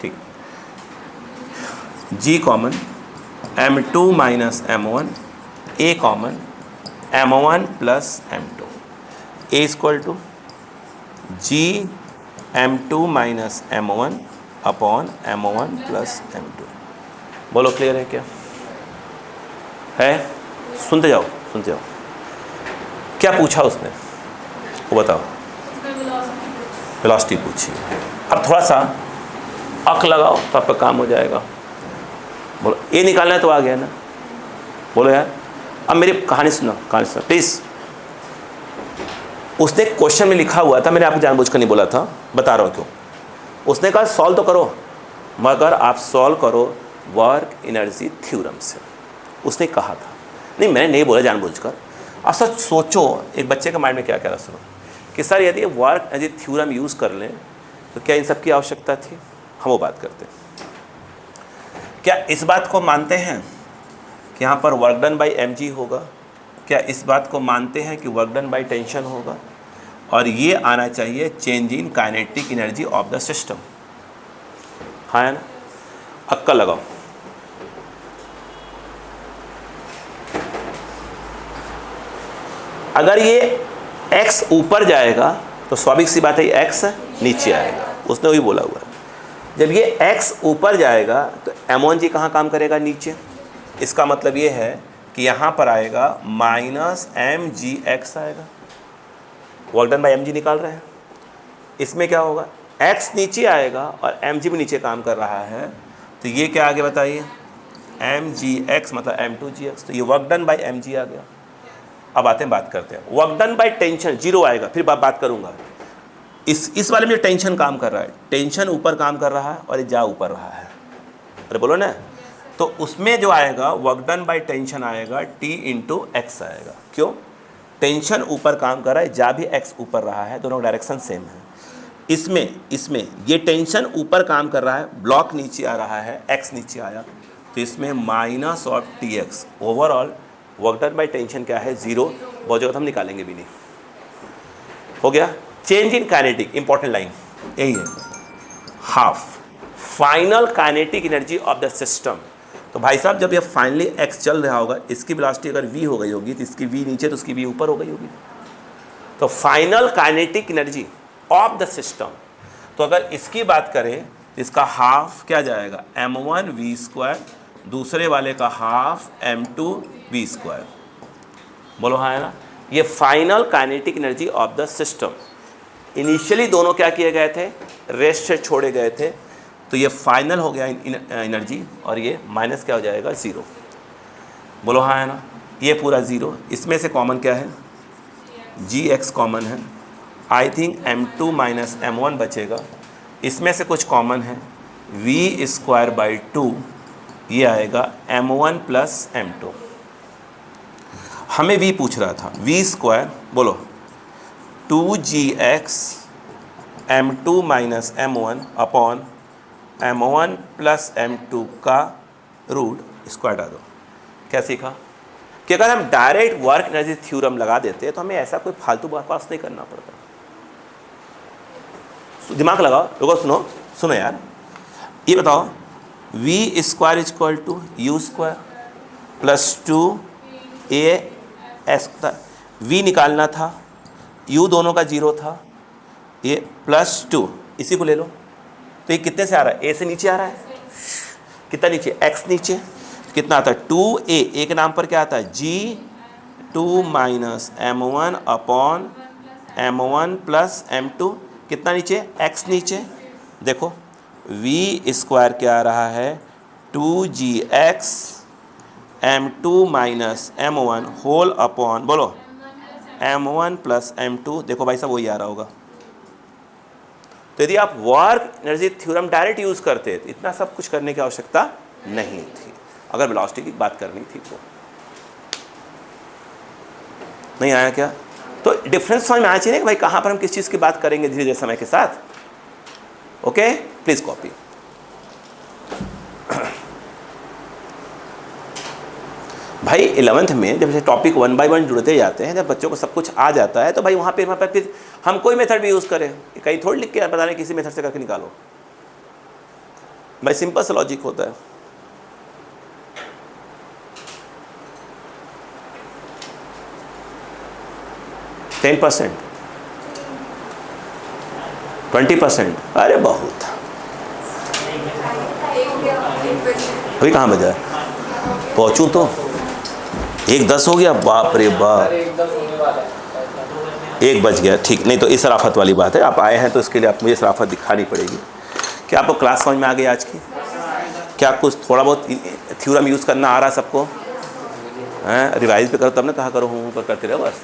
ठीक, g common, m2 minus m1, a common, m1 plus m2, a equal to g m2 minus m1 upon m1 plus m2, बोलो क्लियर है क्या है, सुनते जाओ, क्या पूछा उसने, वो बताओ, वेलोसिटी पूछी, अब थोड़ा सा अक लगाओ तो आपका काम हो जाएगा, बोलो ये निकालना है तो आ गया ना, बोलो यार, अब मेरी कहानी सुनो प्लीज़, उसने क्वेश्चन में लिखा हुआ था, मैंने आपको जानबूझकर नहीं बोला था, बता रहा हूँ क्यों, उसने कहा सॉल्व तो करो, मगर आप सॉल्व करो वर्क एनर्जी थ्योरम से, उसने कहा था, नहीं मैंने नहीं बोला जानबूझकर, आप सच सोचो एक बच्चे का माइंड में क्या कह रहा, सुनो कि सर यदि वर्क एनर्जी थ्योरम यूज़ कर लें तो क्या इन सब की आवश्यकता थी, हम वो बात करते हैं, क्या इस बात को मानते हैं कि यहाँ पर वर्क डन बाई mg होगा, क्या इस बात को मानते हैं कि वर्क डन बाई टेंशन होगा, और ये आना चाहिए change in kinetic energy of the system, हाँ है ना, अक्का लगाओ, अगर ये x ऊपर जाएगा तो स्वाभाविक सी बात है x नीचे आएगा, उसने वही बोला हुआ है, जब ये x ऊपर जाएगा तो m1g कहाँ काम करेगा, नीचे। इसका मतलब ये है कि यहाँ पर आएगा -mgx आएगा, वर्क डन बाय mg निकाल रहे हैं। इसमें क्या होगा, x नीचे आएगा और mg भी नीचे काम कर रहा है, तो ये क्या आगे बताइए, mgx मतलब m2gx, तो ये वर्क डन बाय mg आ गया। अब आते हैं बात करते हैं, वर्क डन बाय टेंशन 0 आएगा, फिर बात करूँगा। इस वाले में जो टेंशन काम कर रहा है, टेंशन ऊपर काम कर रहा है और ये जा ऊपर रहा है, अरे बोलो ना, तो उसमें जो आएगा वर्क डन बाय टेंशन आएगा T इंटू एक्स आएगा। क्यों, टेंशन ऊपर काम कर रहा है, जा भी x ऊपर रहा है, दोनों डायरेक्शन सेम है। इसमें ये टेंशन ऊपर काम कर रहा है, ब्लॉक नीचे आ रहा है, x नीचे आया, तो इसमें -TX। Overall work done by tension क्या है, 0। बहुत जगह हम निकालेंगे भी नहीं, हो गया। Change in kinetic, important line यही है, half final kinetic energy of the system. तो भाई साहब जब ये फाइनली x चल रहा होगा, इसकी वेलोसिटी अगर v हो गई होगी तो इसकी v नीचे, तो उसकी v ऊपर हो गई होगी। तो final kinetic energy of the system, तो अगर इसकी बात करें तो इसका हाफ क्या जाएगा, m1v², दूसरे वाले का हाफ m2v²। बोलो हाँ है ना। ये final kinetic energy of the system. Initially दोनों क्या किए गए थे, रेस्ट से छोड़े गए थे, तो ये फाइनल हो गया एनर्जी, और ये माइनस क्या हो जाएगा, 0। बोलो हाँ है ना। ये पूरा 0, इसमें से कॉमन क्या है, gx कॉमन है, I think m2 minus m1 बचेगा। इसमें से कुछ कॉमन है, v²/2, ये आएगा m1 प्लस m2। हमें v पूछ रहा था, v², बोलो 2gx m2 minus m1 upon m1 plus m2 का रूट, इसको हटा दो। क्या सीखा कि अगर हम डायरेक्ट वर्क एनर्जी थ्योरम लगा देते तो हमें ऐसा कोई फालतू बकवास नहीं करना पड़ता। दिमाग लगाओ, रुको, सुनो यार, ये बताओ, v² = u² plus 2as, v निकालना था, u दोनों का 0 था, ये प्लस 2, इसी को ले लो, तो ये कितने से आ रहा है, a से नीचे आ रहा है, कितना नीचे, x नीचे, कितना आता है 2a, a के नाम पर क्या आता है, g2 minus m1 upon m1 plus m2, कितना नीचे, x नीचे। देखो v² क्या आ रहा है, 2gx m2 minus m1 whole upon, बोलो m1 प्लस m2। देखो भाई साहब वही आ रहा होगा। तो यदि आप work energy theorem direct use करते तो इतना सब कुछ करने की आवश्यकता नहीं थी, अगर वेलोसिटी की बात करनी थी तो। नहीं आया क्या? तो डिफरेंस समझ में आना चाहिए कि भाई कहाँ पर हम किस चीज़ की बात करेंगे धीरे धीरे समय के साथ। Okay, please copy. भाई 11th में जब से टॉपिक 1 by 1 जुड़ते जाते हैं, जब बच्चों को सब कुछ आ जाता है, तो भाई वहाँ पर फिर हम कोई मेथड भी यूज़ करें, कहीं थोड़ी लिख के बता रहे किसी मेथड से करके निकालो। भाई सिंपल सा लॉजिक होता है। $10, 20%, अरे बहुत। अभी कहाँ बजा, पहुँचूँ तो 1:10 हो गया, बाप रे बाप, 1 बज गया। ठीक, नहीं तो इस शराफत वाली बात है, आप आए हैं तो इसके लिए आप मुझे शराफत दिखानी पड़ेगी। क्या आपको क्लास समझ में आ गई आज की? क्या आपको थोड़ा बहुत थ्योरम यूज़ करना आ रहा है सबको? हैं, रिवाइज पे करो तब ना, कहा करो हूँ पर करते रहो बस।